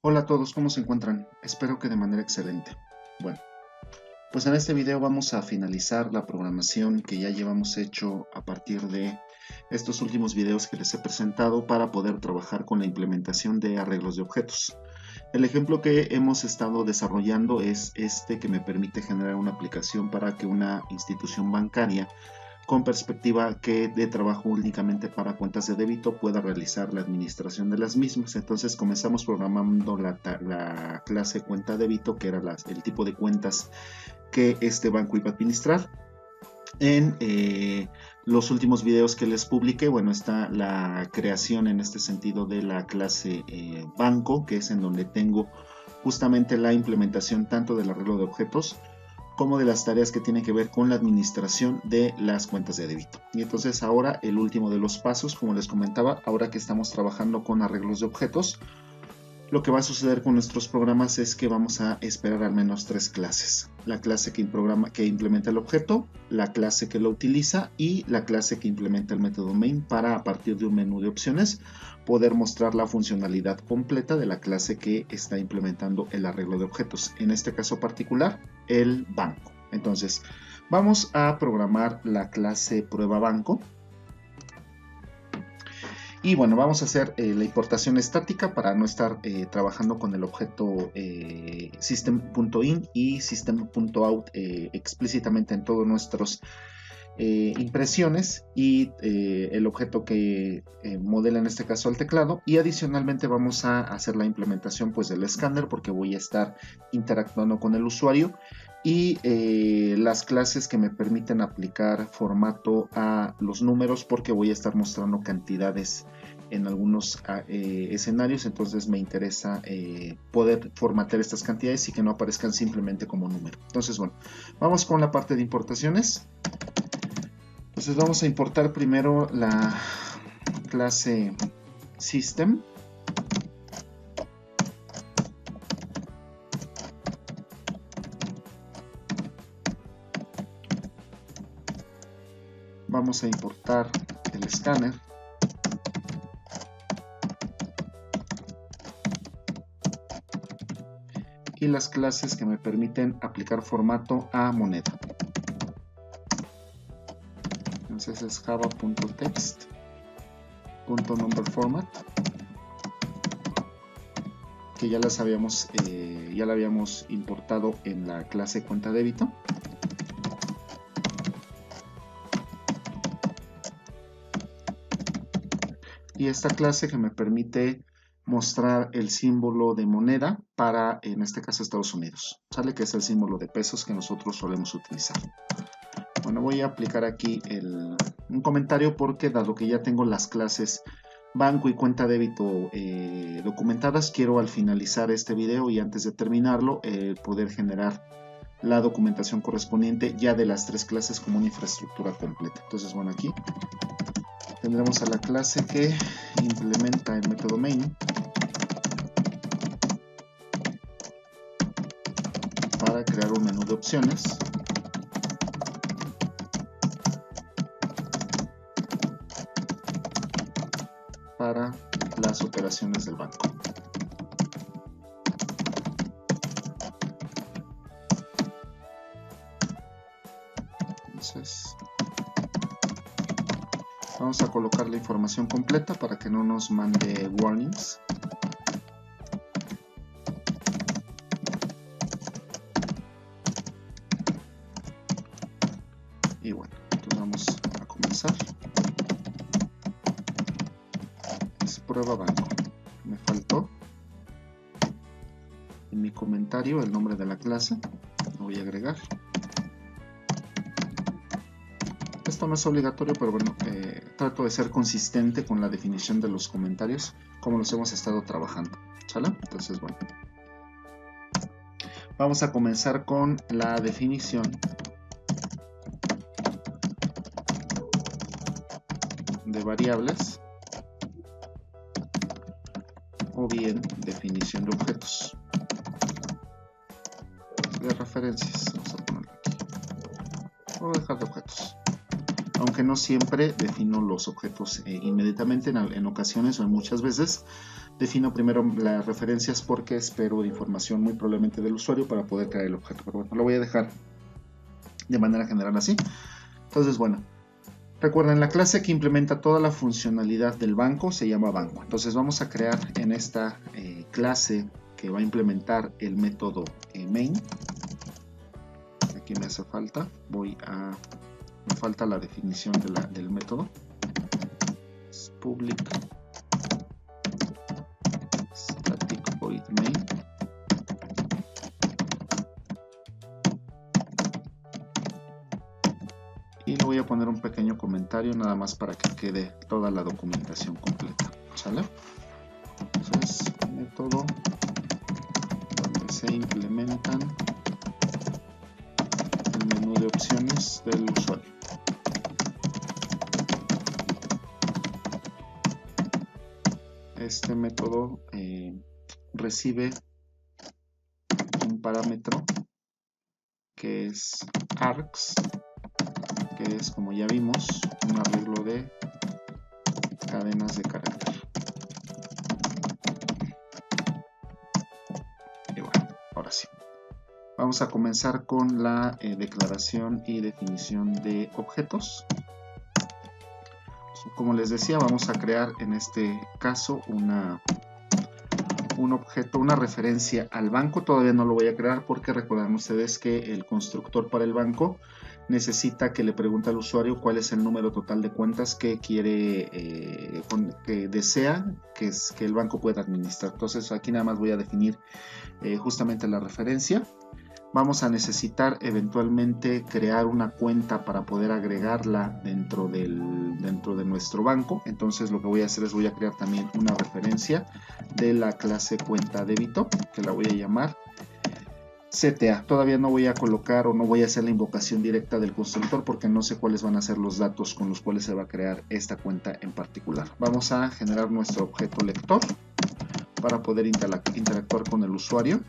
Hola a todos, ¿cómo se encuentran? Espero que de manera excelente. Bueno, pues en este video vamos a finalizar la programación que ya llevamos hecho a partir de estos últimos videos que les he presentado para poder trabajar con la implementación de arreglos de objetos. El ejemplo que hemos estado desarrollando es este que me permite generar una aplicación para que una institución bancaria con perspectiva que de trabajo únicamente para cuentas de débito pueda realizar la administración de las mismas. Entonces comenzamos programando la clase cuenta débito, que era el tipo de cuentas que este banco iba a administrar. En los últimos videos que les publiqué, bueno, está la creación en este sentido de la clase banco, que es en donde tengo justamente la implementación tanto del arreglo de objetos como de las tareas que tienen que ver con la administración de las cuentas de débito. Y entonces ahora el último de los pasos, como les comentaba, ahora que estamos trabajando con arreglos de objetos, lo que va a suceder con nuestros programas es que vamos a esperar al menos 3 clases. La clase que implementa el objeto, la clase que lo utiliza y la clase que implementa el método main para, a partir de un menú de opciones, poder mostrar la funcionalidad completa de la clase que está implementando el arreglo de objetos. En este caso particular, el banco. Entonces, vamos a programar la clase prueba banco. Y bueno, vamos a hacer la importación estática para no estar trabajando con el objeto system.in y system.out explícitamente en todas nuestras impresiones y el objeto que modela en este caso el teclado. Y adicionalmente vamos a hacer la implementación pues del escáner, porque voy a estar interactuando con el usuario, y las clases que me permiten aplicar formato a los números, porque voy a estar mostrando cantidades en algunos escenarios. Entonces me interesa poder formatear estas cantidades y que no aparezcan simplemente como número. Entonces bueno, vamos con la parte de importaciones. Entonces vamos a importar primero la clase system. Vamos a importar el escáner. Y las clases que me permiten aplicar formato a moneda. Entonces es java.text.numberFormat, que ya la habíamos importado en la clase cuenta débito. Y esta clase que me permite mostrar el símbolo de moneda para, en este caso, Estados Unidos, ¿sale? Que es el símbolo de pesos que nosotros solemos utilizar. Bueno, voy a aplicar aquí un comentario, porque dado que ya tengo las clases banco y cuenta débito documentadas, quiero al finalizar este video y antes de terminarlo poder generar la documentación correspondiente ya de las 3 clases como una infraestructura completa. Entonces bueno, aquí tendremos a la clase que implementa el método main para crear un menú de opciones. Para las operaciones del banco. Entonces, vamos a colocar la información completa para que no nos mande warnings. Y bueno, entonces vamos a comenzar. Es prueba banco. Me faltó en mi comentario el nombre de la clase. Lo voy a agregar. Esto no es obligatorio, pero bueno, trato de ser consistente con la definición de los comentarios como los hemos estado trabajando, ¿sale? Entonces bueno, vamos a comenzar con la definición de variables o bien definición de objetos. De referencias, vamos a ponerlo aquí. Voy a dejar de objetos. aunque no siempre defino los objetos inmediatamente. En ocasiones o en muchas veces defino primero las referencias porque espero información muy probablemente del usuario para poder crear el objeto. Pero bueno, lo voy a dejar de manera general así. Entonces, bueno, recuerden, la clase que implementa toda la funcionalidad del banco se llama banco. Entonces vamos a crear en esta clase que va a implementar el método main. Aquí me hace falta, me falta la definición del método. Es public static void main. Y le voy a poner un pequeño comentario nada más para que quede toda la documentación completa. ¿Sale? Entonces, método donde se implementan el menú de opciones del usuario. Este método recibe un parámetro que es args, que es, como ya vimos, un arreglo de cadenas de carácter. Y bueno, ahora sí. Vamos a comenzar con la declaración y definición de objetos. Como les decía, vamos a crear en este caso un objeto, una referencia al banco. Todavía no lo voy a crear porque recuerden ustedes que el constructor para el banco necesita que le pregunte al usuario cuál es el número total de cuentas que quiere, que desea que el banco pueda administrar. Entonces aquí nada más voy a definir justamente la referencia. Vamos a necesitar eventualmente crear una cuenta para poder agregarla dentro de nuestro banco. Entonces lo que voy a hacer es voy a crear también una referencia de la clase cuenta débito, que la voy a llamar CTA. Todavía no voy a colocar o no voy a hacer la invocación directa del constructor porque no sé cuáles van a ser los datos con los cuales se va a crear esta cuenta en particular. Vamos a generar nuestro objeto lector para poder interactuar con el usuario.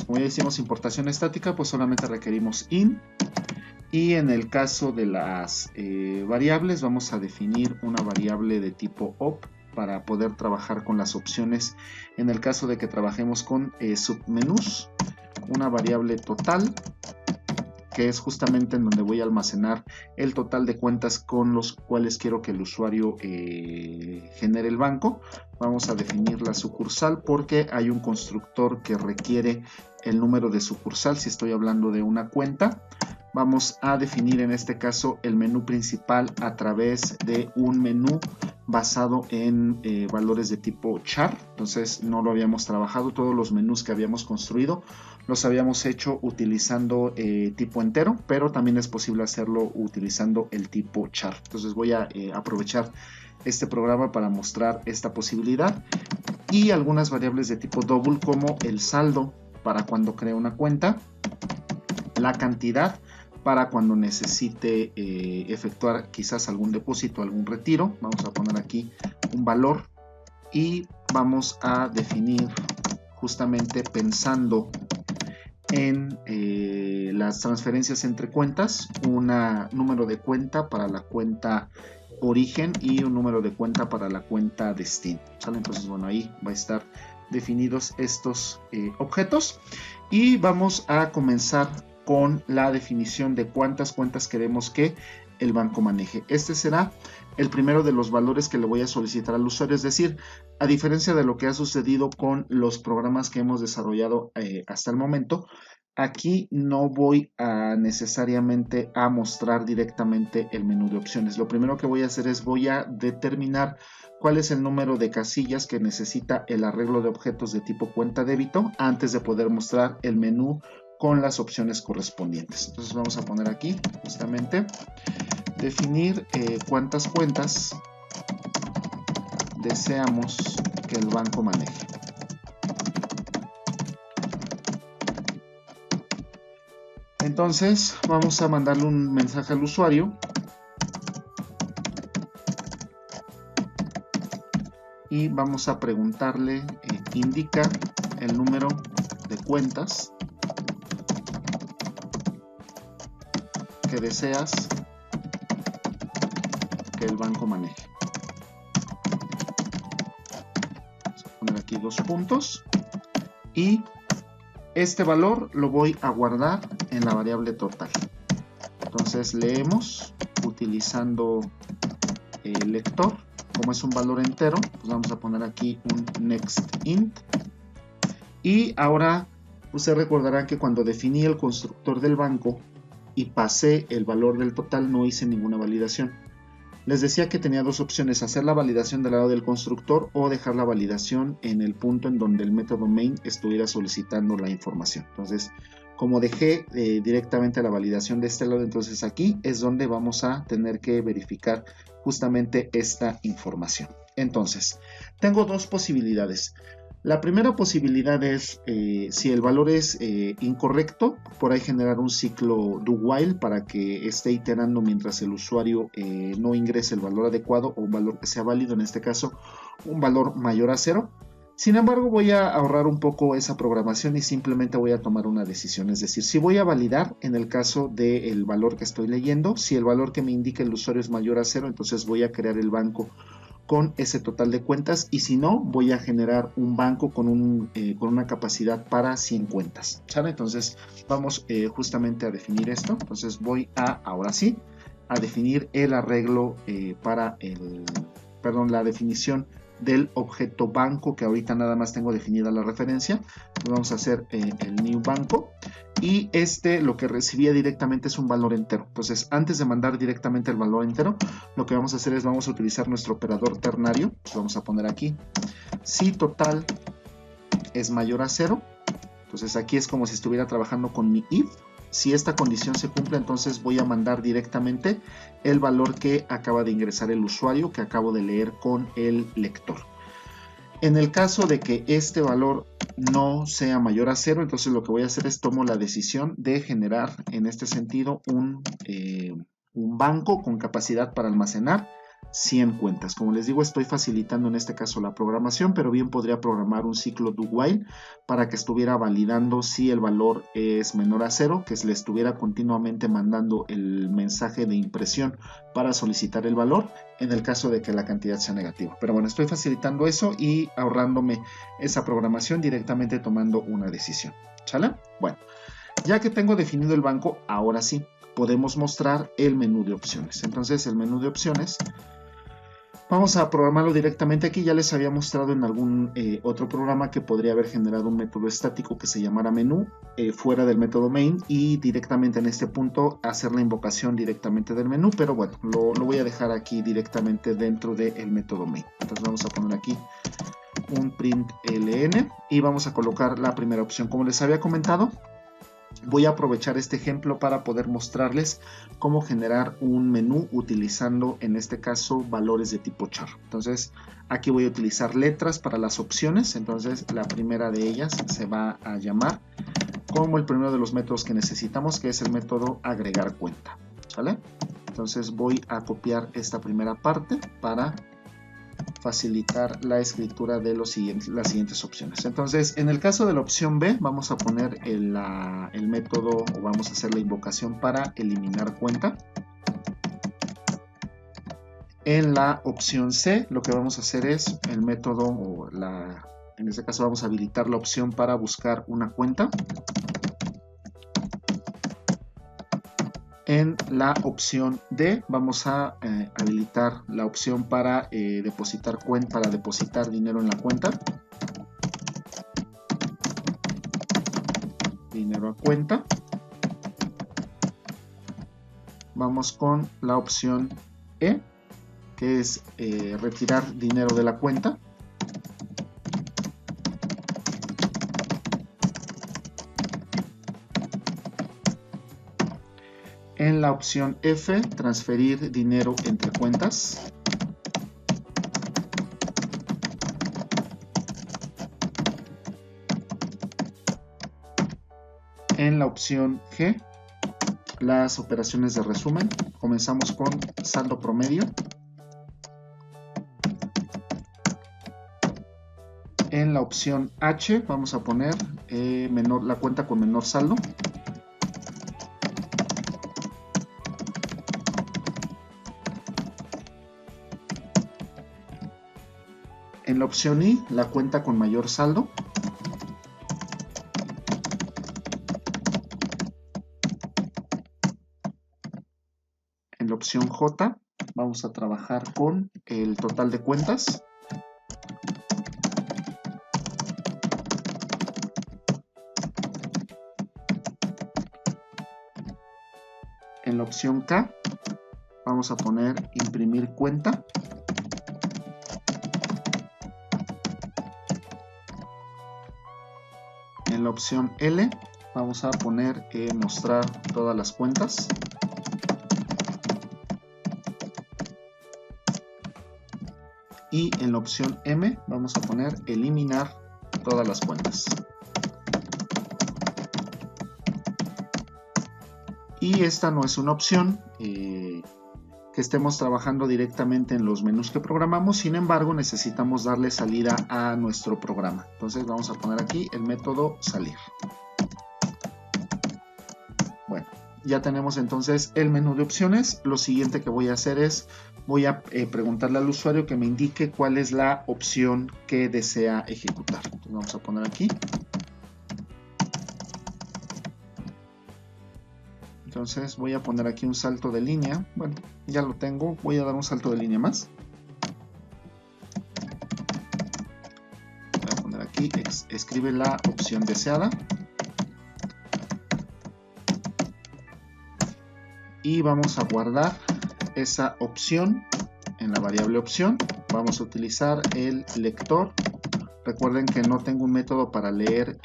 Como ya hicimos importación estática, pues solamente requerimos in. Y en el caso de las variables, vamos a definir una variable de tipo op para poder trabajar con las opciones. En el caso de que trabajemos con submenús, una variable total, que es justamente en donde voy a almacenar el total de cuentas con los cuales quiero que el usuario genere el banco. Vamos a definir la sucursal porque hay un constructor que requiere el número de sucursal si estoy hablando de una cuenta. Vamos a definir en este caso el menú principal a través de un menú basado en valores de tipo char. Entonces no lo habíamos trabajado, todos los menús que habíamos construido los habíamos hecho utilizando tipo entero, pero también es posible hacerlo utilizando el tipo char. Entonces voy a aprovechar este programa para mostrar esta posibilidad y algunas variables de tipo double como el saldo para cuando cree una cuenta, la cantidad para cuando necesite efectuar quizás algún depósito, algún retiro. Vamos a poner aquí un valor y vamos a definir justamente pensando en las transferencias entre cuentas, un número de cuenta para la cuenta origen y un número de cuenta para la cuenta destino. ¿Sale? Entonces, bueno, ahí va a estar definidos estos objetos y vamos a comenzar con la definición de cuántas cuentas queremos que el banco maneje. Este será el primero de los valores que le voy a solicitar al usuario, es decir, a diferencia de lo que ha sucedido con los programas que hemos desarrollado hasta el momento, aquí no voy a necesariamente a mostrar directamente el menú de opciones. Lo primero que voy a hacer es voy a determinar cuál es el número de casillas que necesita el arreglo de objetos de tipo cuenta débito antes de poder mostrar el menú con las opciones correspondientes. Entonces vamos a poner aquí justamente definir cuántas cuentas deseamos que el banco maneje. Entonces vamos a mandarle un mensaje al usuario y vamos a preguntarle, indica el número de cuentas que deseas que el banco maneje. Vamos a poner aquí 2 puntos y este valor lo voy a guardar en la variable total. Entonces leemos utilizando el lector. Como es un valor entero, pues vamos a poner aquí un next int. Y ahora ustedes recordarán que cuando definí el constructor del banco y pasé el valor del total, no hice ninguna validación. Les decía que tenía dos opciones: hacer la validación del lado del constructor o dejar la validación en el punto en donde el método main estuviera solicitando la información. Entonces, como dejé directamente la validación de este lado, entonces aquí es donde vamos a tener que verificar justamente esta información. Entonces, tengo dos posibilidades. La primera posibilidad es, si el valor es incorrecto, por ahí generar un ciclo do while para que esté iterando mientras el usuario no ingrese el valor adecuado o un valor que sea válido, en este caso un valor mayor a 0. Sin embargo, voy a ahorrar un poco esa programación y simplemente voy a tomar una decisión. Es decir, si voy a validar en el caso del valor que estoy leyendo, si el valor que me indica el usuario es mayor a 0, entonces voy a crear el banco con ese total de cuentas, y si no, voy a generar un banco con una capacidad para 100 cuentas, ¿sale? Entonces vamos justamente a definir esto. Entonces voy ahora sí a definir el arreglo la definición del objeto banco, que ahorita nada más tengo definida la referencia. Entonces vamos a hacer el new banco, y lo que recibía directamente es un valor entero. Entonces, antes de mandar directamente el valor entero, lo que vamos a hacer es vamos a utilizar nuestro operador ternario. Entonces, vamos a poner aquí si total es mayor a 0. Entonces aquí es como si estuviera trabajando con mi if. Si esta condición se cumple, entonces voy a mandar directamente el valor que acaba de ingresar el usuario, que acabo de leer con el lector. En el caso de que este valor no sea mayor a 0, entonces lo que voy a hacer es tomo la decisión de generar en este sentido un banco con capacidad para almacenar 100 cuentas. Como les digo, estoy facilitando en este caso la programación, pero bien podría programar un ciclo do while para que estuviera validando si el valor es menor a 0, que se le estuviera continuamente mandando el mensaje de impresión para solicitar el valor en el caso de que la cantidad sea negativa. Pero bueno, estoy facilitando eso y ahorrándome esa programación, directamente tomando una decisión. ¿Sale? Bueno, ya que tengo definido el banco, ahora sí podemos mostrar el menú de opciones. Entonces, el menú de opciones vamos a programarlo directamente aquí. Ya les había mostrado en algún otro programa que podría haber generado un método estático que se llamara menú fuera del método main, y directamente en este punto hacer la invocación directamente del menú, pero bueno, lo voy a dejar aquí directamente dentro del método main. Entonces vamos a poner aquí un print ln y vamos a colocar la primera opción. Como les había comentado, voy a aprovechar este ejemplo para poder mostrarles cómo generar un menú utilizando en este caso valores de tipo char. Entonces aquí voy a utilizar letras para las opciones. Entonces la primera de ellas se va a llamar como el primero de los métodos que necesitamos, que es el método agregar cuenta, ¿sale? Entonces voy a copiar esta primera parte para facilitar la escritura de las siguientes opciones. Entonces, en el caso de la opción B, vamos a poner el método, o vamos a hacer la invocación para eliminar cuenta. En la opción C, lo que vamos a hacer es el método, en este caso vamos a habilitar la opción para buscar una cuenta. En la opción D vamos a habilitar la opción para depositar dinero en la cuenta. Dinero a cuenta. Vamos con la opción E, que es retirar dinero de la cuenta. En la opción F, transferir dinero entre cuentas. En la opción G, las operaciones de resumen. Comenzamos con saldo promedio. En la opción H vamos a poner la cuenta con menor saldo. En la opción I, la cuenta con mayor saldo. En la opción J, vamos a trabajar con el total de cuentas. En la opción K, vamos a poner imprimir cuenta. En la opción L, vamos a poner mostrar todas las cuentas. Y en la opción M vamos a poner eliminar todas las cuentas. Y esta no es una opción que estemos trabajando directamente en los menús que programamos, sin embargo necesitamos darle salida a nuestro programa. Entonces vamos a poner aquí el método salir. Bueno, ya tenemos entonces el menú de opciones. Lo siguiente que voy a hacer es voy a preguntarle al usuario que me indique cuál es la opción que desea ejecutar. Entonces vamos a poner aquí. Entonces voy a poner aquí un salto de línea. Bueno, ya lo tengo. Voy a dar un salto de línea más. Voy a poner aquí, escribe la opción deseada. Y vamos a guardar esa opción en la variable opción. Vamos a utilizar el lector. Recuerden que no tengo un método para leer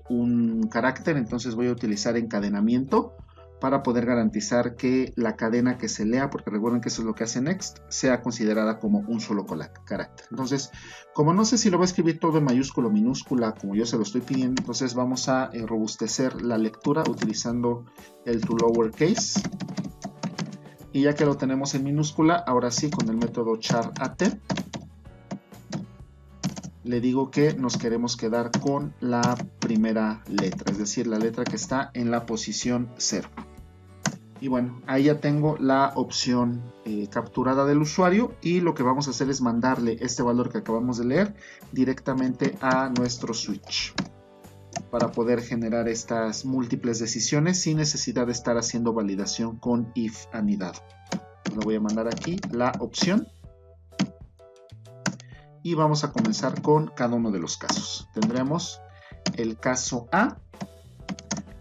un carácter, entonces voy a utilizar encadenamiento para poder garantizar que la cadena que se lea, porque recuerden que eso es lo que hace Next, sea considerada como un solo carácter. Entonces, como no sé si lo voy a escribir todo en mayúscula o minúscula, como yo se lo estoy pidiendo, entonces vamos a robustecer la lectura utilizando el to lowercase. Y ya que lo tenemos en minúscula, ahora sí con el método char.at le digo que nos queremos quedar con la primera letra, es decir, la letra que está en la posición 0. Y bueno, ahí ya tengo la opción capturada del usuario y lo que vamos a hacer es mandarle este valor que acabamos de leer directamente a nuestro switch para poder generar estas múltiples decisiones sin necesidad de estar haciendo validación con if anidado. Le voy a mandar aquí la opción y vamos a comenzar con cada uno de los casos. Tendremos el caso A,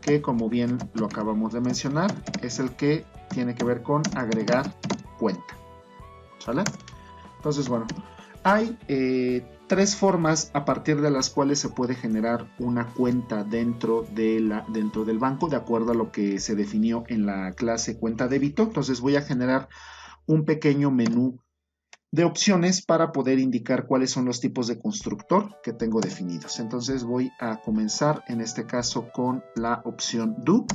que como bien lo acabamos de mencionar, es el que tiene que ver con agregar cuenta. ¿Sale? Entonces, bueno, hay tres formas a partir de las cuales se puede generar una cuenta dentro del banco, de acuerdo a lo que se definió en la clase cuenta débito. Entonces voy a generar un pequeño menú de opciones para poder indicar cuáles son los tipos de constructor que tengo definidos. Entonces voy a comenzar en este caso con la opción do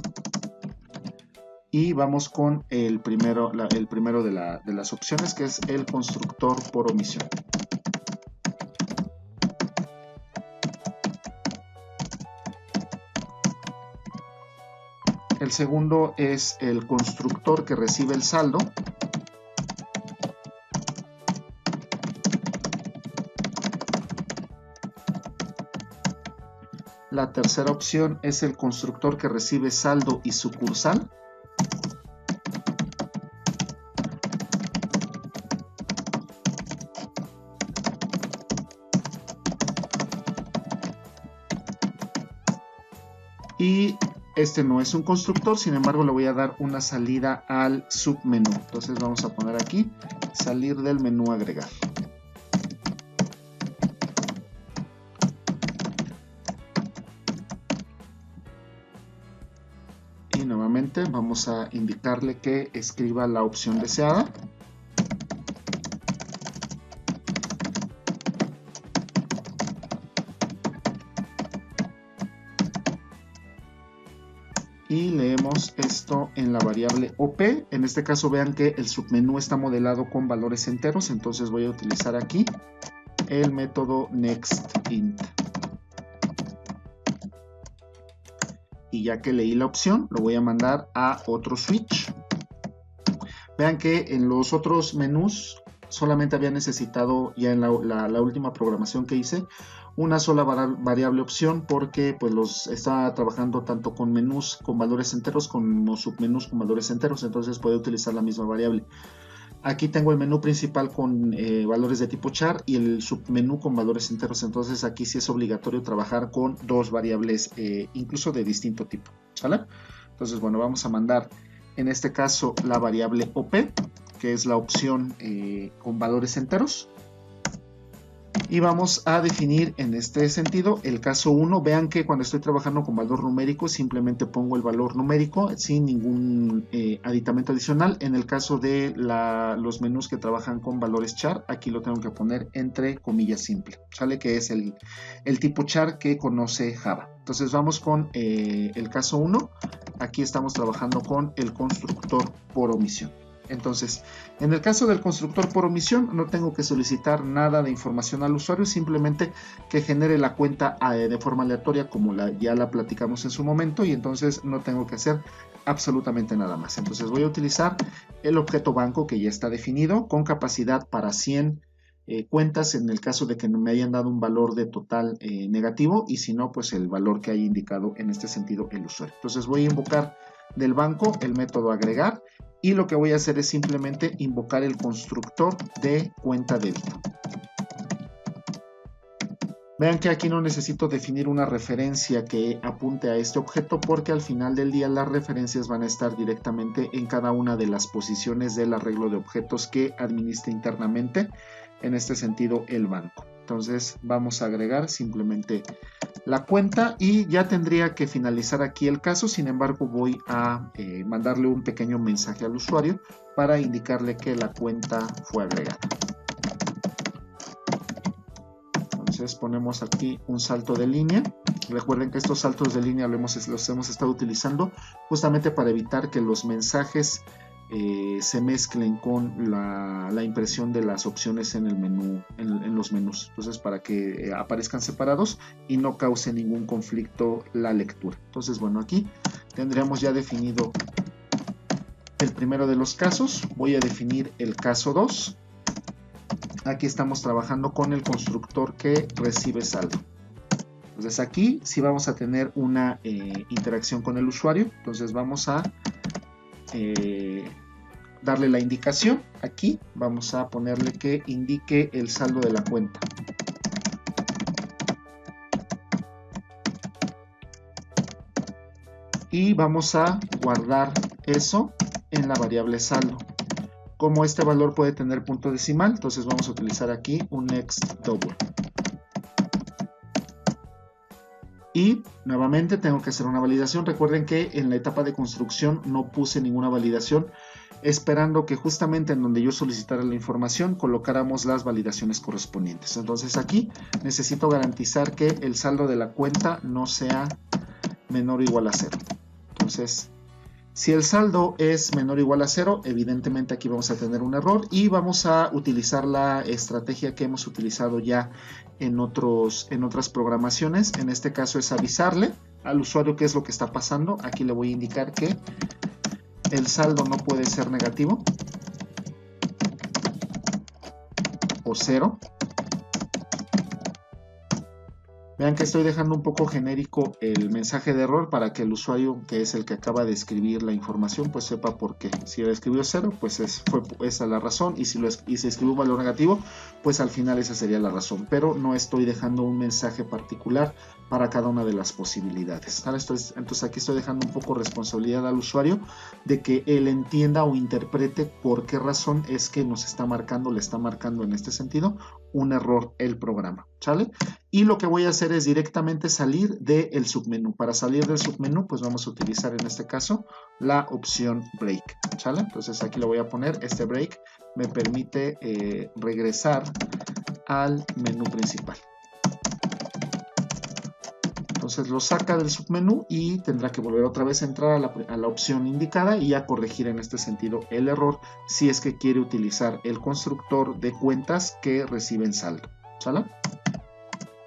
y vamos con el primero de las opciones, que es el constructor por omisión. El segundo es el constructor que recibe el saldo. La tercera opción es el constructor que recibe saldo y sucursal. Y este no es un constructor, sin embargo le voy a dar una salida al submenú. Entonces vamos a poner aquí, salir del menú agregar. Y nuevamente vamos a indicarle que escriba la opción deseada. Y leemos esto en la variable OP. En este caso vean que el submenú está modelado con valores enteros, entonces voy a utilizar aquí el método nextInt. Y ya que leí la opción, lo voy a mandar a otro switch. Vean que en los otros menús solamente había necesitado ya en la última programación que hice una sola variable opción, porque pues estaba trabajando tanto con menús con valores enteros como submenús con valores enteros, entonces puede utilizar la misma variable. Aquí tengo el menú principal con valores de tipo char y el submenú con valores enteros, entonces aquí sí es obligatorio trabajar con dos variables incluso de distinto tipo, ¿sale? Entonces bueno, vamos a mandar en este caso la variable OP, que es la opción con valores enteros, y vamos a definir en este sentido el caso 1. Vean que cuando estoy trabajando con valor numérico simplemente pongo el valor numérico sin ningún aditamento adicional. En el caso de los menús que trabajan con valores char, aquí lo tengo que poner entre comillas simple, ¿sale? Que es el tipo char que conoce Java. Entonces vamos con el caso 1. Aquí estamos trabajando con el constructor por omisión. Entonces, en el caso del constructor por omisión, no tengo que solicitar nada de información al usuario, simplemente que genere la cuenta de forma aleatoria, como ya la platicamos en su momento, y entonces no tengo que hacer absolutamente nada más. Entonces voy a utilizar el objeto banco que ya está definido, con capacidad para 100 cuentas en el caso de que me hayan dado un valor de total negativo, y si no, pues el valor que haya indicado en este sentido el usuario. Entonces voy a invocar del banco el método agregar, y lo que voy a hacer es simplemente invocar el constructor de cuenta débito. Vean que aquí no necesito definir una referencia que apunte a este objeto, porque al final del día las referencias van a estar directamente en cada una de las posiciones del arreglo de objetos que administra internamente, en este sentido el banco. Entonces vamos a agregar simplemente la cuenta y ya tendría que finalizar aquí el caso. Sin embargo, voy a mandarle un pequeño mensaje al usuario para indicarle que la cuenta fue agregada. Entonces ponemos aquí un salto de línea. Recuerden que estos saltos de línea los hemos estado utilizando justamente para evitar que los mensajes se mezclen con la impresión de las opciones en el menú, en los menús. Entonces, para que aparezcan separados y no cause ningún conflicto la lectura. Entonces, bueno, aquí tendríamos ya definido el primero de los casos. Voy a definir el caso 2. Aquí estamos trabajando con el constructor que recibe saldo. Entonces aquí sí vamos a tener una interacción con el usuario. Entonces vamos a darle la indicación. Aquí vamos a ponerle que indique el saldo de la cuenta. Y vamos a guardar eso en la variable saldo. Como este valor puede tener punto decimal, entonces vamos a utilizar aquí un next double. Y nuevamente tengo que hacer una validación. Recuerden que en la etapa de construcción no puse ninguna validación, esperando que justamente en donde yo solicitara la información colocáramos las validaciones correspondientes. Entonces aquí necesito garantizar que el saldo de la cuenta no sea menor o igual a 0. Entonces, si el saldo es menor o igual a 0, evidentemente aquí vamos a tener un error y vamos a utilizar la estrategia que hemos utilizado ya en otras programaciones. En este caso es avisarle al usuario qué es lo que está pasando. Aquí le voy a indicar que el saldo no puede ser negativo o 0. Vean que estoy dejando un poco genérico el mensaje de error para que el usuario, que es el que acaba de escribir la información, pues sepa por qué. Si le escribió 0, pues fue esa la razón, y si se escribió un valor negativo, pues al final esa sería la razón. Pero no estoy dejando un mensaje particular para cada una de las posibilidades. Entonces aquí estoy dejando un poco responsabilidad al usuario de que él entienda o interprete por qué razón es que le está marcando en este sentido un error el programa, ¿sale? Y lo que voy a hacer es directamente salir del submenú. Para salir del submenú, pues vamos a utilizar en este caso la opción break, ¿sale? Entonces aquí le voy a poner este break, me permite regresar al menú principal. Entonces lo saca del submenú y tendrá que volver otra vez a entrar a la opción indicada y a corregir en este sentido el error si es que quiere utilizar el constructor de cuentas que reciben saldo, ¿sale?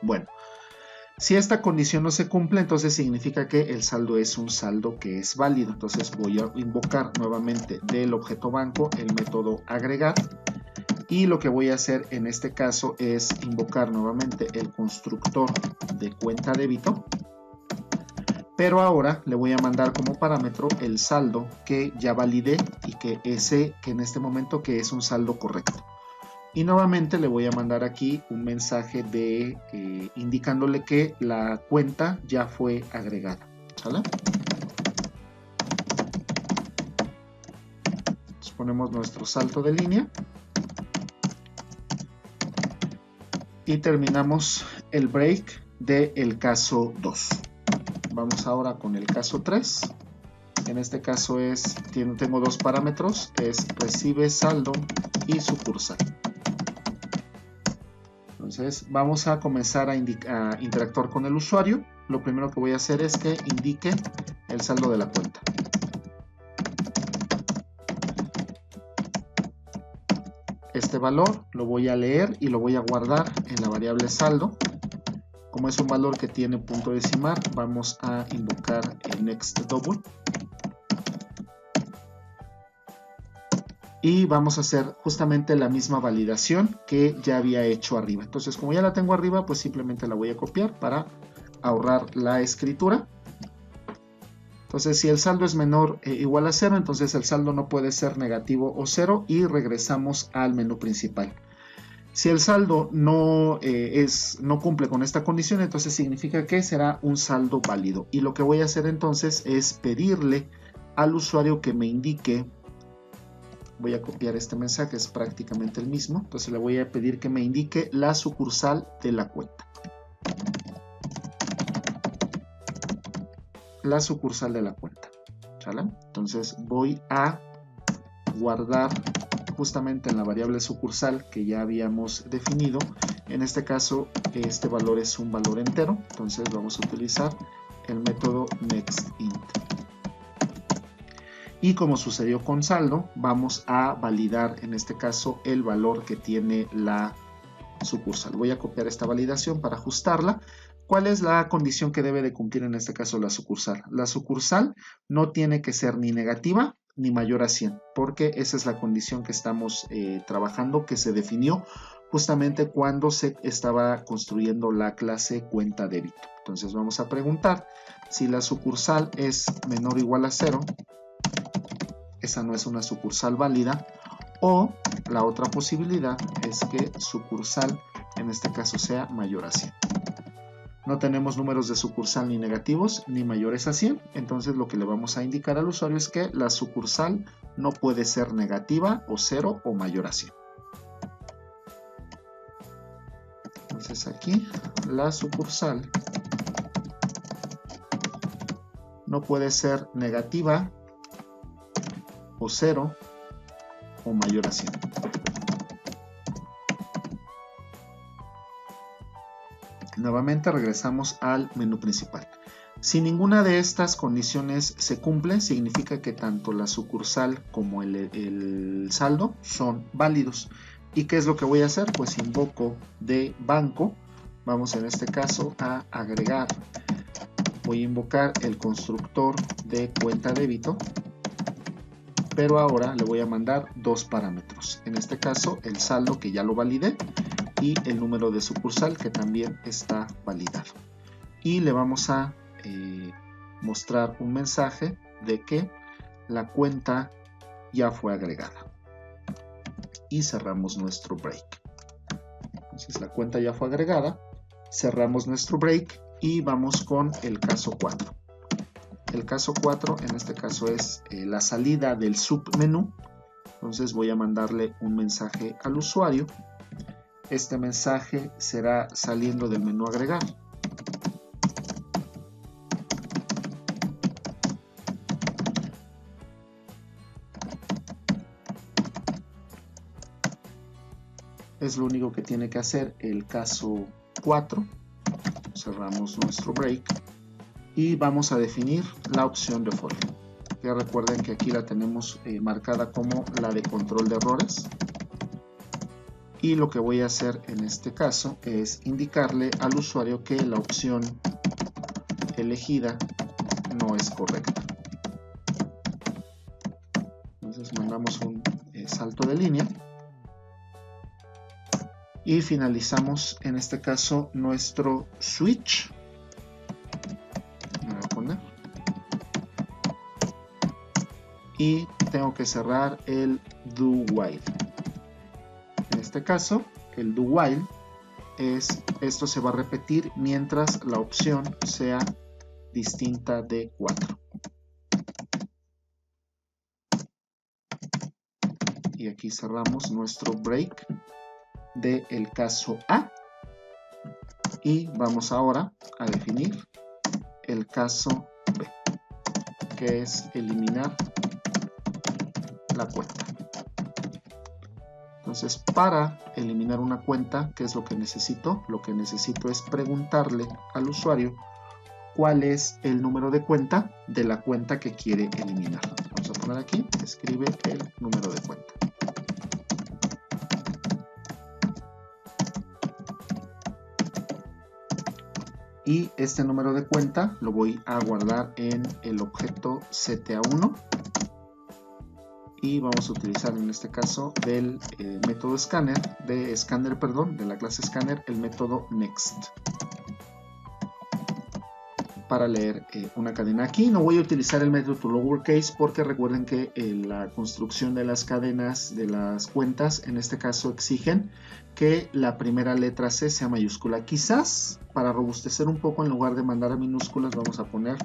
Bueno, si esta condición no se cumple, entonces significa que el saldo es un saldo que es válido. Entonces voy a invocar nuevamente del objeto banco el método agregar Y lo que voy a hacer en este caso es invocar nuevamente el constructor de cuenta débito, pero ahora le voy a mandar como parámetro el saldo que ya validé y que en este momento que es un saldo correcto. Y nuevamente le voy a mandar aquí un mensaje de indicándole que la cuenta ya fue agregada. ¿Sale? Entonces ponemos nuestro salto de línea y terminamos el break del caso 2. Vamos ahora con el caso 3. En este caso tengo dos parámetros, es recibe saldo y sucursal. Entonces vamos a comenzar a interactuar con el usuario. Lo primero que voy a hacer es que indique el saldo de la cuenta. Este valor lo voy a leer y lo voy a guardar en la variable saldo. Como es un valor que tiene punto decimal, vamos a invocar el next double. Y vamos a hacer justamente la misma validación que ya había hecho arriba. Entonces, como ya la tengo arriba, pues simplemente la voy a copiar para ahorrar la escritura. Entonces, si el saldo es menor o igual a 0, entonces el saldo no puede ser negativo o 0 y regresamos al menú principal. Si el saldo no cumple con esta condición, entonces significa que será un saldo válido. Y lo que voy a hacer entonces es pedirle al usuario que me indique. Voy a copiar este mensaje, es prácticamente el mismo. Entonces le voy a pedir que me indique la sucursal de la cuenta. La sucursal de la cuenta. ¿Sale? Entonces voy a guardar justamente en la variable sucursal que ya habíamos definido. En este caso, este valor es un valor entero. Entonces vamos a utilizar el método nextInt. Y como sucedió con saldo, vamos a validar en este caso el valor que tiene la sucursal. Voy a copiar esta validación para ajustarla. ¿Cuál es la condición que debe de cumplir en este caso la sucursal? La sucursal no tiene que ser ni negativa ni mayor a 100, porque esa es la condición que estamos trabajando, que se definió justamente cuando se estaba construyendo la clase cuenta débito. Entonces vamos a preguntar si la sucursal es menor o igual a 0. Esa no es una sucursal válida, o la otra posibilidad es que sucursal en este caso sea mayor a 100. No tenemos números de sucursal ni negativos ni mayores a 100, entonces lo que le vamos a indicar al usuario es que la sucursal no puede ser negativa o 0 o mayor a 100. Entonces aquí la sucursal no puede ser negativa o 0 o mayor a 100. Nuevamente regresamos al menú principal. Si ninguna de estas condiciones se cumple, significa que tanto la sucursal como el saldo son válidos. ¿Y qué es lo que voy a hacer? Pues invoco de banco. Vamos en este caso a agregar. Voy a invocar el constructor de cuenta débito. Pero ahora le voy a mandar dos parámetros. En este caso, el saldo que ya lo validé y el número de sucursal que también está validado. Y le vamos a mostrar un mensaje de que la cuenta ya fue agregada. Y cerramos nuestro break. Entonces la cuenta ya fue agregada. Cerramos nuestro break y vamos con el caso 4. El caso 4 en este caso es la salida del submenú. Entonces voy a mandarle un mensaje al usuario. Este mensaje será saliendo del menú agregar. Es lo único que tiene que hacer el caso 4. Cerramos nuestro break y vamos a definir la opción de folio. Ya recuerden que aquí la tenemos marcada como la de control de errores. Y lo que voy a hacer en este caso es indicarle al usuario que la opción elegida no es correcta. Entonces mandamos un salto de línea y finalizamos en este caso nuestro switch. Me voy a poner. Y tengo que cerrar el do while. En este caso, el do while esto se va a repetir mientras la opción sea distinta de 4. Y aquí cerramos nuestro break del caso A. Y vamos ahora a definir el caso B, que es eliminar la cuenta. Entonces, para eliminar una cuenta, ¿qué es lo que necesito? Lo que necesito es preguntarle al usuario cuál es el número de cuenta de la cuenta que quiere eliminar. Vamos a poner aquí, escribe el número de cuenta. Y este número de cuenta lo voy a guardar en el objeto CTA1 y vamos a utilizar en este caso del método scanner, de la clase scanner, el método next para leer una cadena. Aquí no voy a utilizar el método lowercase porque recuerden que la construcción de las cadenas de las cuentas en este caso exigen que la primera letra C sea mayúscula. Quizás para robustecer un poco, en lugar de mandar a minúsculas, vamos a poner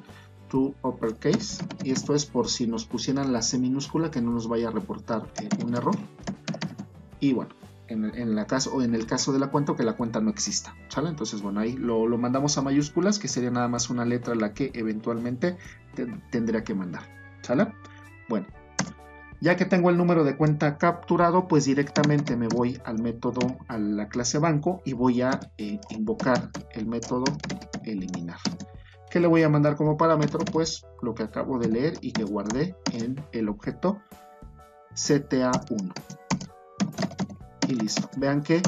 to uppercase, y esto es por si nos pusieran la C minúscula, que no nos vaya a reportar un error. Y bueno, en el caso de la cuenta, o que la cuenta no exista, ¿sale? Entonces, bueno, ahí lo mandamos a mayúsculas, que sería nada más una letra la que eventualmente tendría que mandar, ¿sale? Bueno, ya que tengo el número de cuenta capturado, pues directamente me voy al método, a la clase banco, y voy a invocar el método eliminar. ¿Qué le voy a mandar como parámetro? Pues lo que acabo de leer y que guardé en el objeto CTA1. Y listo. Vean que,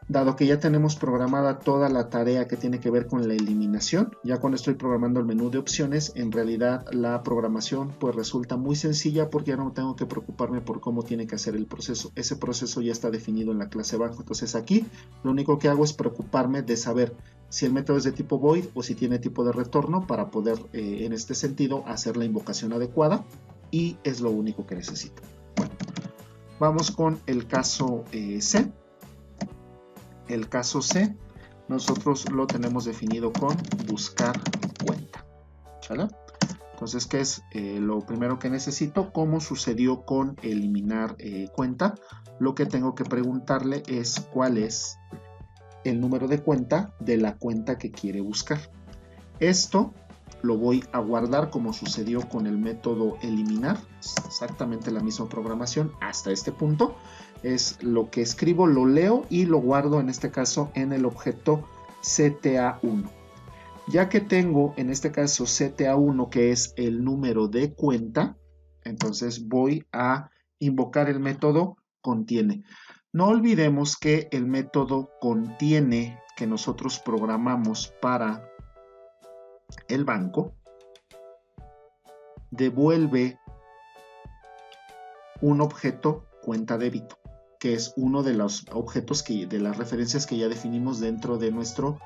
dado que ya tenemos programada toda la tarea que tiene que ver con la eliminación, ya cuando estoy programando el menú de opciones, en realidad la programación pues resulta muy sencilla porque ya no tengo que preocuparme por cómo tiene que hacer el proceso. Ese proceso ya está definido en la clase banco. Entonces aquí lo único que hago es preocuparme de saber si el método es de tipo void o si tiene tipo de retorno para poder en este sentido hacer la invocación adecuada, y es lo único que necesito. Bueno, vamos con el caso C. El caso C nosotros lo tenemos definido con buscar cuenta, ¿sale? Entonces, ¿qué es lo primero que necesito? Como sucedió con eliminar cuenta, lo que tengo que preguntarle es cuál es el número de cuenta de la cuenta que quiere buscar. Esto lo voy a guardar como sucedió con el método eliminar, exactamente la misma programación hasta este punto. Es lo que escribo, lo leo y lo guardo en este caso en el objeto CTA1. Ya que tengo en este caso CTA1, que es el número de cuenta, entonces voy a invocar el método contiene. No olvidemos que el método contiene que nosotros programamos para el banco devuelve un objeto cuenta débito, que es uno de los objetos de las referencias que ya definimos dentro de nuestro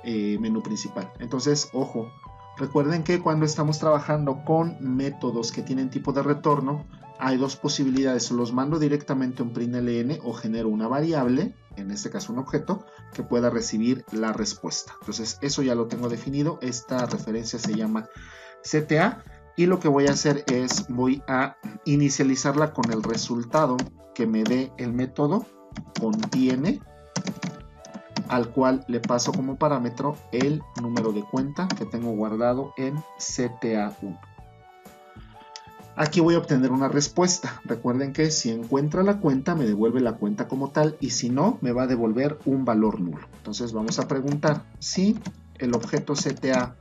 menú principal. Entonces, ojo, recuerden que cuando estamos trabajando con métodos que tienen tipo de retorno, hay dos posibilidades: los mando directamente a un println o genero una variable, en este caso un objeto, que pueda recibir la respuesta. Entonces eso ya lo tengo definido. Esta referencia se llama CTA y lo que voy a hacer es voy a inicializarla con el resultado que me dé el método contiene, al cual le paso como parámetro el número de cuenta que tengo guardado en CTA1. Aquí voy a obtener una respuesta. Recuerden que si encuentra la cuenta me devuelve la cuenta como tal, y si no me va a devolver un valor nulo. Entonces vamos a preguntar si el objeto CTA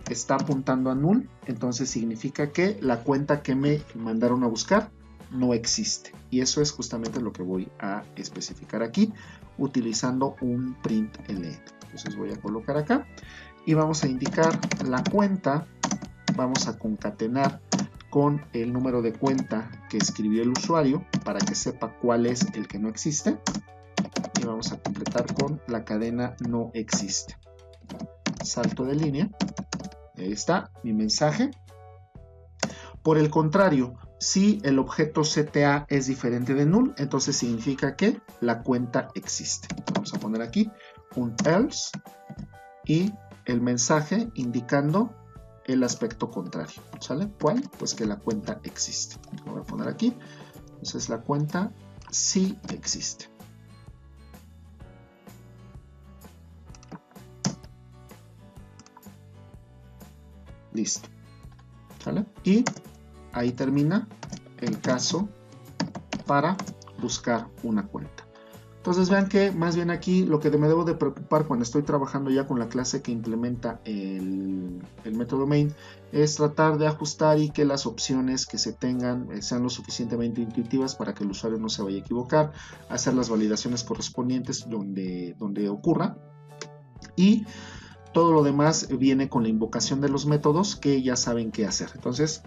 está apuntando a null, entonces significa que la cuenta que me mandaron a buscar no existe, y eso es justamente lo que voy a especificar aquí utilizando un println. Entonces voy a colocar acá y vamos a indicar la cuenta, vamos a concatenar con el número de cuenta que escribió el usuario para que sepa cuál es el que no existe. y vamos a completar con la cadena no existe. Salto de línea. Ahí está mi mensaje. Por el contrario, si el objeto CTA es diferente de null, entonces significa que la cuenta existe. Vamos a poner aquí un else y el mensaje indicando el aspecto contrario. ¿Sale? ¿Cuál? Pues que la cuenta existe. Lo voy a poner aquí. Entonces la cuenta sí existe. Listo. ¿Sale? Y ahí termina el caso para buscar una cuenta. Entonces vean que más bien aquí lo que me debo de preocupar cuando estoy trabajando ya con la clase que implementa el método main es tratar de ajustar y que las opciones que se tengan sean lo suficientemente intuitivas para que el usuario no se vaya a equivocar, hacer las validaciones correspondientes donde ocurra, y todo lo demás viene con la invocación de los métodos que ya saben qué hacer. Entonces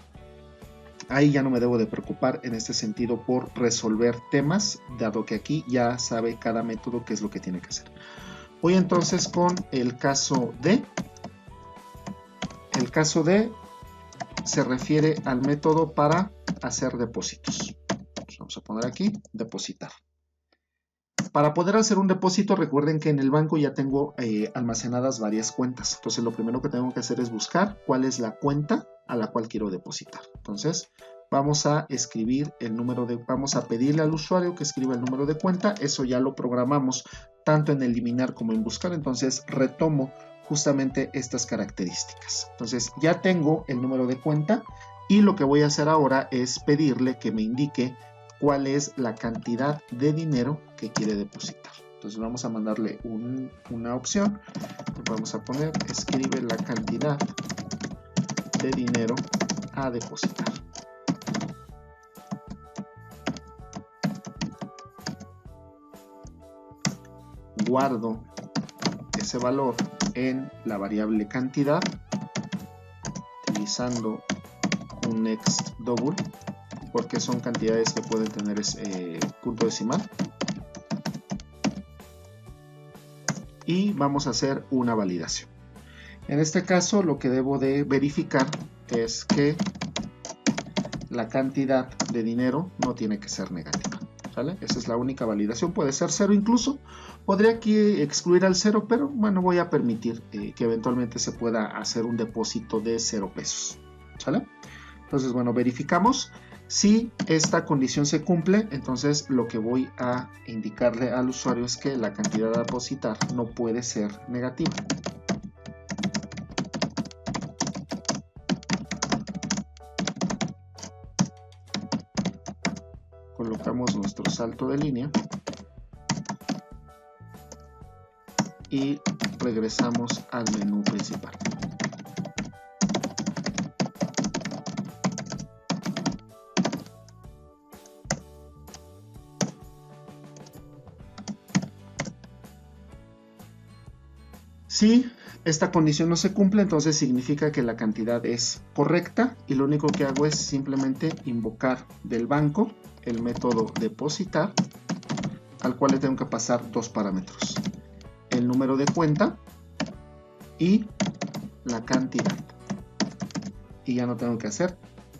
ahí ya no me debo de preocupar en este sentido por resolver temas, dado que aquí ya sabe cada método qué es lo que tiene que hacer. Voy entonces con el caso D. El caso D se refiere al método para hacer depósitos. Vamos a poner aquí depositar. Para poder hacer un depósito, recuerden que en el banco ya tengo almacenadas varias cuentas. Entonces lo primero que tengo que hacer es buscar cuál es la cuenta a la cual quiero depositar. Entonces vamos a escribir el número de, vamos a pedirle al usuario que escriba el número de cuenta. Eso ya lo programamos tanto en eliminar como en buscar. Entonces retomo justamente estas características. Entonces ya tengo el número de cuenta y lo que voy a hacer ahora es pedirle que me indique cuál es la cantidad de dinero que quiere depositar. Entonces vamos a mandarle una opción. Vamos a poner escribe la cantidad de dinero a depositar. Guardo ese valor en la variable cantidad utilizando un next double, porque son cantidades que pueden tener punto decimal. Y vamos a hacer una validación. En este caso lo que debo de verificar es que la cantidad de dinero no tiene que ser negativa. ¿Sale? Esa es la única validación. Puede ser 0 incluso. Podría aquí excluir al 0, pero bueno, voy a permitir que eventualmente se pueda hacer un depósito de 0 pesos. ¿Sale? Entonces, bueno, verificamos. Si esta condición se cumple, entonces lo que voy a indicarle al usuario es que la cantidad a depositar no puede ser negativa. Colocamos nuestro salto de línea y regresamos al menú principal. Si esta condición no se cumple, entonces significa que la cantidad es correcta y lo único que hago es simplemente invocar del banco el método depositar, al cual le tengo que pasar dos parámetros: el número de cuenta y la cantidad. Y ya no tengo que hacer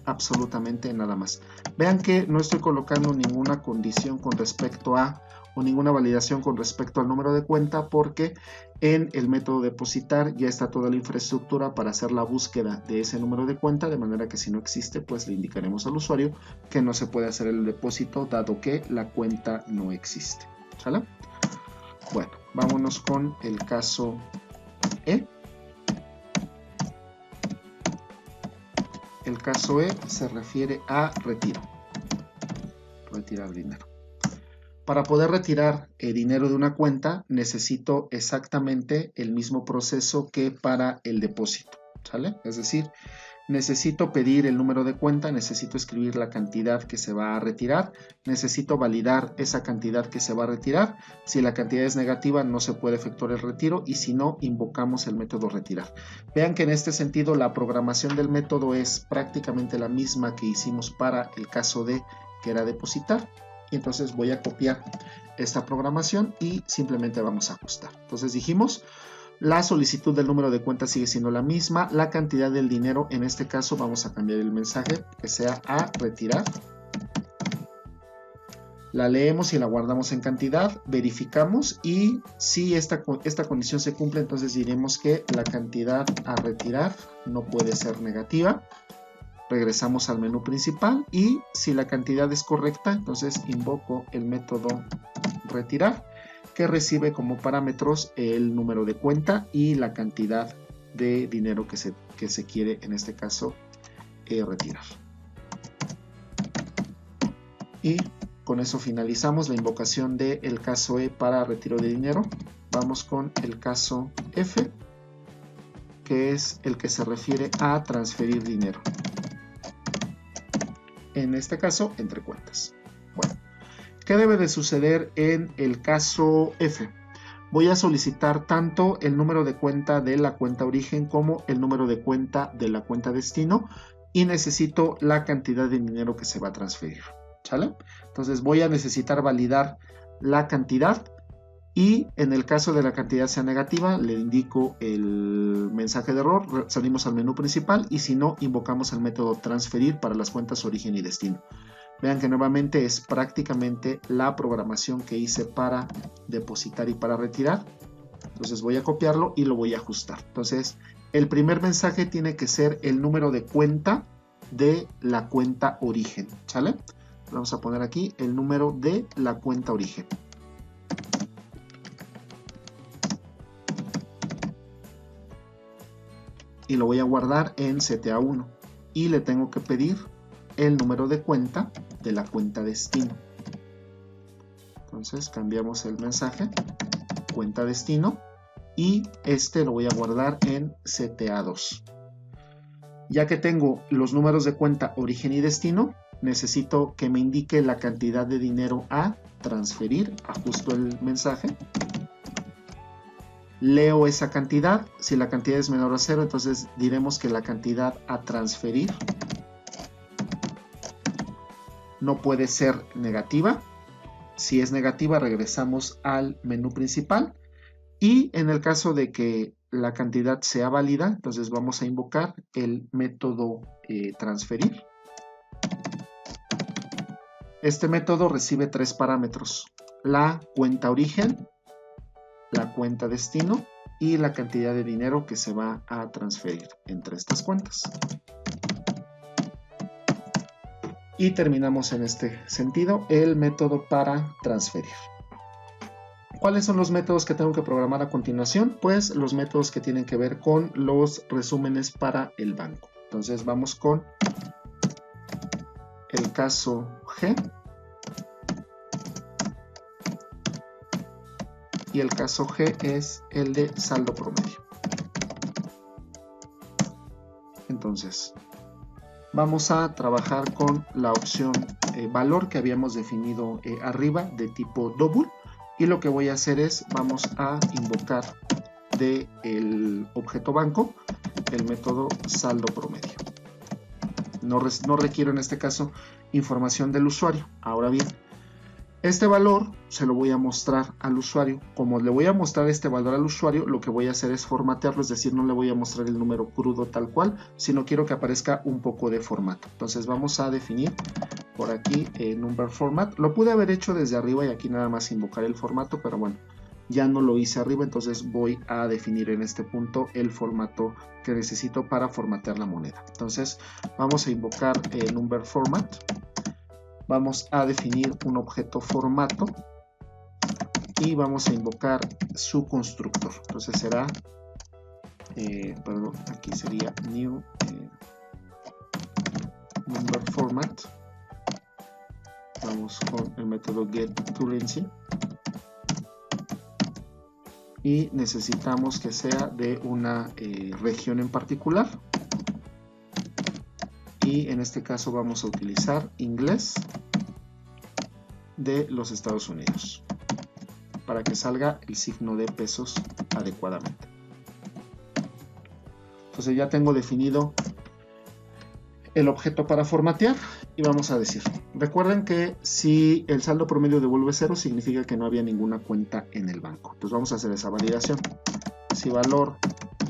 absolutamente nada más. Vean que no estoy colocando ninguna condición con respecto a o ninguna validación con respecto al número de cuenta, porque en el método depositar ya está toda la infraestructura para hacer la búsqueda de ese número de cuenta, de manera que si no existe, pues le indicaremos al usuario que no se puede hacer el depósito dado que la cuenta no existe. ¿Sale? Bueno, vámonos con el caso E. El caso E se refiere a retiro. Retirar dinero. Para poder retirar dinero de una cuenta necesito exactamente el mismo proceso que para el depósito, ¿sale? Es decir, necesito pedir el número de cuenta, necesito escribir la cantidad que se va a retirar, necesito validar esa cantidad que se va a retirar. Si la cantidad es negativa no se puede efectuar el retiro y si no, invocamos el método retirar. Vean que en este sentido la programación del método es prácticamente la misma que hicimos para el caso de que era depositar. Y entonces voy a copiar esta programación y simplemente vamos a ajustar. Entonces dijimos, la solicitud del número de cuenta sigue siendo la misma, la cantidad del dinero, en este caso vamos a cambiar el mensaje que sea a retirar. La leemos y la guardamos en cantidad, verificamos y si esta condición se cumple, entonces diremos que la cantidad a retirar no puede ser negativa. Regresamos al menú principal y si la cantidad es correcta, entonces invoco el método retirar, que recibe como parámetros el número de cuenta y la cantidad de dinero que se quiere, en este caso, retirar. Y con eso finalizamos la invocación del caso E para retiro de dinero. Vamos con el caso F, que es el que se refiere a transferir dinero. En este caso, entre cuentas. Bueno, ¿qué debe de suceder en el caso F? Voy a solicitar tanto el número de cuenta de la cuenta origen como el número de cuenta de la cuenta destino y necesito la cantidad de dinero que se va a transferir. ¿Sale? Entonces voy a necesitar validar la cantidad y en el caso de la cantidad sea negativa le indico el mensaje de error, salimos al menú principal y si no invocamos el método transferir para las cuentas origen y destino. Vean que nuevamente es prácticamente la programación que hice para depositar y para retirar. Entonces voy a copiarlo y lo voy a ajustar. Entonces el primer mensaje tiene que ser el número de cuenta de la cuenta origen. ¿Sale? Vamos a poner aquí el número de la cuenta origen. Y lo voy a guardar en CTA1. Y le tengo que pedir el número de cuenta de la cuenta destino. Entonces cambiamos el mensaje, cuenta destino. Y este lo voy a guardar en CTA2. Ya que tengo los números de cuenta origen y destino, necesito que me indique la cantidad de dinero a transferir. Ajusto el mensaje. Leo esa cantidad. Si la cantidad es menor a 0, entonces diremos que la cantidad a transferir no puede ser negativa. Si es negativa, regresamos al menú principal. Y en el caso de que la cantidad sea válida, entonces vamos a invocar el método transferir. Este método recibe tres parámetros: la cuenta origen, la cuenta destino y la cantidad de dinero que se va a transferir entre estas cuentas. Y terminamos en este sentido el método para transferir. ¿Cuáles son los métodos que tengo que programar a continuación? Pues los métodos que tienen que ver con los resúmenes para el banco. Entonces vamos con el caso G y el caso G es el de saldo promedio. Entonces vamos a trabajar con la opción valor que habíamos definido arriba de tipo double. Y lo que voy a hacer es, vamos a invocar del objeto banco el método saldo promedio. No requiero en este caso información del usuario. Ahora bien, este valor se lo voy a mostrar al usuario. Como le voy a mostrar este valor al usuario, lo que voy a hacer es formatearlo, es decir, no le voy a mostrar el número crudo tal cual, sino quiero que aparezca un poco de formato. Entonces vamos a definir por aquí number format. Lo pude haber hecho desde arriba y aquí nada más invocar el formato, pero bueno, ya no lo hice arriba, entonces voy a definir en este punto el formato que necesito para formatear la moneda. Entonces vamos a invocar el number format. Vamos a definir un objeto formato y vamos a invocar su constructor. Entonces será, perdón, aquí sería new number format. Vamos con el método getCurrency y necesitamos que sea de una región en particular. Y en este caso vamos a utilizar inglés de los Estados Unidos para que salga el signo de pesos adecuadamente. Entonces ya tengo definido el objeto para formatear y vamos a decir, recuerden que si el saldo promedio devuelve 0 significa que no había ninguna cuenta en el banco. Entonces vamos a hacer esa validación. Si valor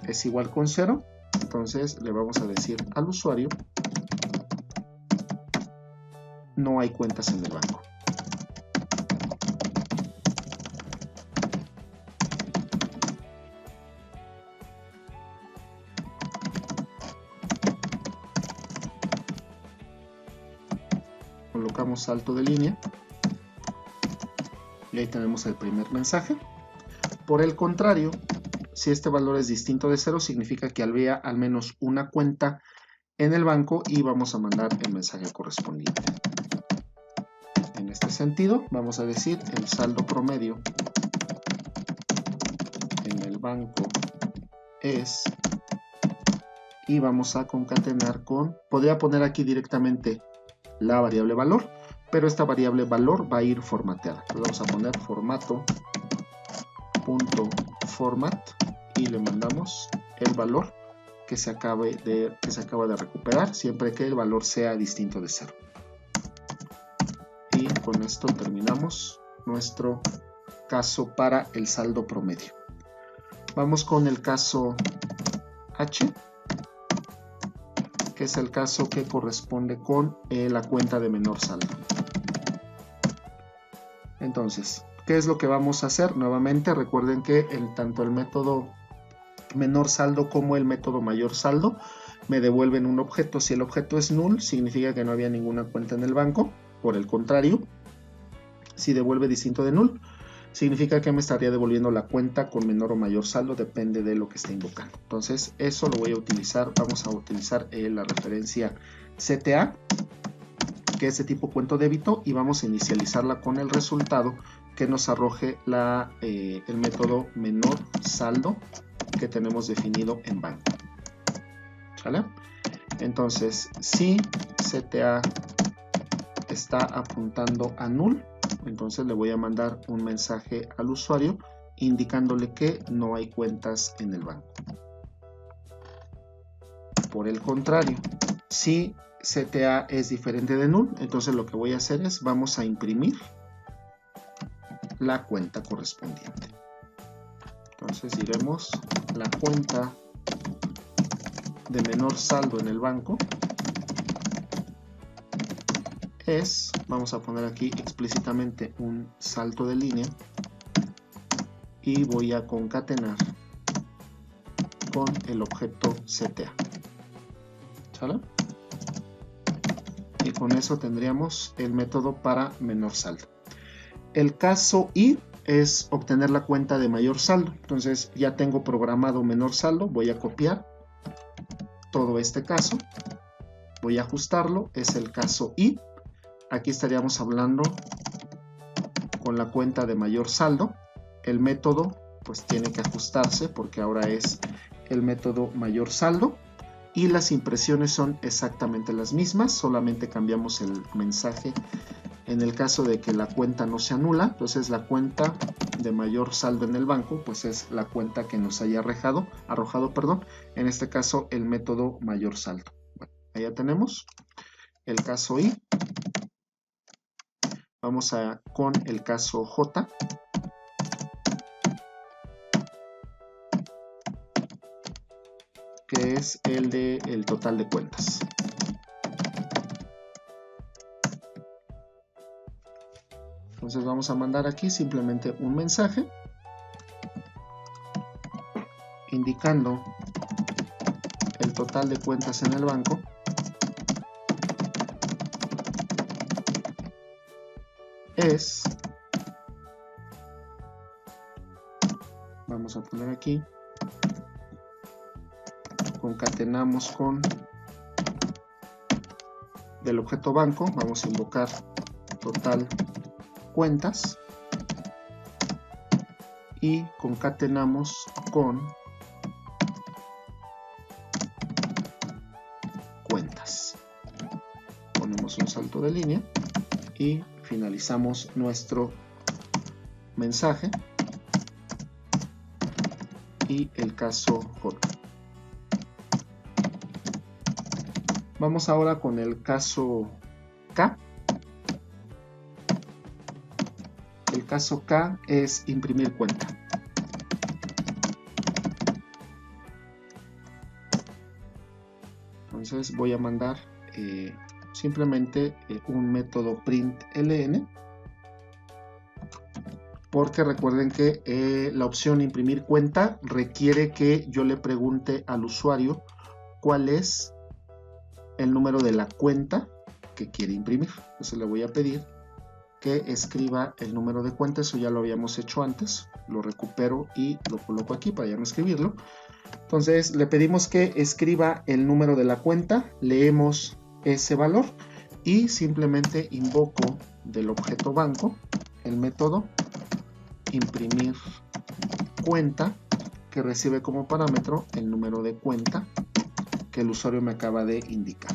es igual con 0, entonces le vamos a decir al usuario no hay cuentas en el banco. Colocamos salto de línea y ahí tenemos el primer mensaje. Por el contrario, si este valor es distinto de 0 significa que había al menos una cuenta en el banco y vamos a mandar el mensaje correspondiente. En este sentido vamos a decir el saldo promedio en el banco es, y vamos a concatenar con, podría poner aquí directamente la variable valor, pero esta variable valor va a ir formateada. Entonces vamos a poner formato.format y le mandamos el valor que se acaba de recuperar, siempre que el valor sea distinto de 0. Y con esto terminamos nuestro caso para el saldo promedio. Vamos con el caso H, que es el caso que corresponde con la cuenta de menor saldo. Entonces, ¿qué es lo que vamos a hacer? Nuevamente, recuerden que tanto el método menor saldo como el método mayor saldo me devuelven un objeto. Si el objeto es null, significa que no había ninguna cuenta en el banco. Por el contrario, si devuelve distinto de null, significa que me estaría devolviendo la cuenta con menor o mayor saldo, depende de lo que esté invocando. Entonces eso lo voy a utilizar, vamos a utilizar la referencia CTA, que es de tipo cuento débito, y vamos a inicializarla con el resultado que nos arroje el método menor saldo que tenemos definido en banco. ¿Sale? Entonces, si CTA está apuntando a null, entonces le voy a mandar un mensaje al usuario indicándole que no hay cuentas en el banco. Por el contrario, si CTA es diferente de null, entonces lo que voy a hacer es vamos a imprimir la cuenta correspondiente. Entonces diremos la cuenta de menor saldo en el banco es, vamos a poner aquí explícitamente un salto de línea y voy a concatenar con el objeto CTA. ¿Sale? Y con eso tendríamos el método para menor saldo. El caso I es obtener la cuenta de mayor saldo. Entonces ya tengo programado menor saldo, voy a copiar todo este caso, voy a ajustarlo, es el caso I. Aquí estaríamos hablando con la cuenta de mayor saldo. El método pues tiene que ajustarse porque ahora es el método mayor saldo y las impresiones son exactamente las mismas, solamente cambiamos el mensaje en el caso de que la cuenta no se anula. Entonces la cuenta de mayor saldo en el banco pues es la cuenta que nos haya arrojado, en este caso el método mayor saldo. Bueno, ahí ya tenemos el caso I. Vamos con el caso J, que es el de el total de cuentas. Entonces vamos a mandar aquí simplemente un mensaje indicando el total de cuentas en el banco es, vamos a poner aquí, concatenamos con del objeto banco, vamos a invocar total cuentas y concatenamos con cuentas. Ponemos un salto de línea y finalizamos nuestro mensaje y el caso J. Vamos ahora con el caso K. El caso K es imprimir cuenta. Entonces voy a mandar simplemente un método println, porque recuerden que la opción imprimir cuenta requiere que yo le pregunte al usuario cuál es el número de la cuenta que quiere imprimir. Entonces le voy a pedir que escriba el número de cuenta. Eso ya lo habíamos hecho antes, lo recupero y lo coloco aquí para ya no escribirlo. Entonces le pedimos que escriba el número de la cuenta, leemos ese valor y simplemente invoco del objeto banco el método imprimir cuenta, que recibe como parámetro el número de cuenta que el usuario me acaba de indicar.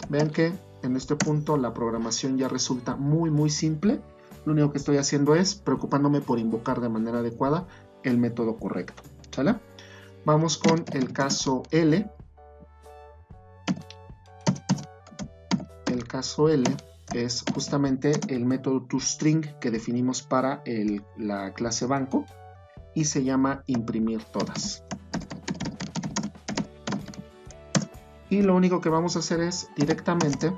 Vean que en este punto la programación ya resulta muy simple. Lo único que estoy haciendo es preocupándome por invocar de manera adecuada el método correcto. ¿Sale? Vamos con el caso L. El caso L es justamente el método toString que definimos para la clase banco y se llama imprimir todas. Y lo único que vamos a hacer es directamente,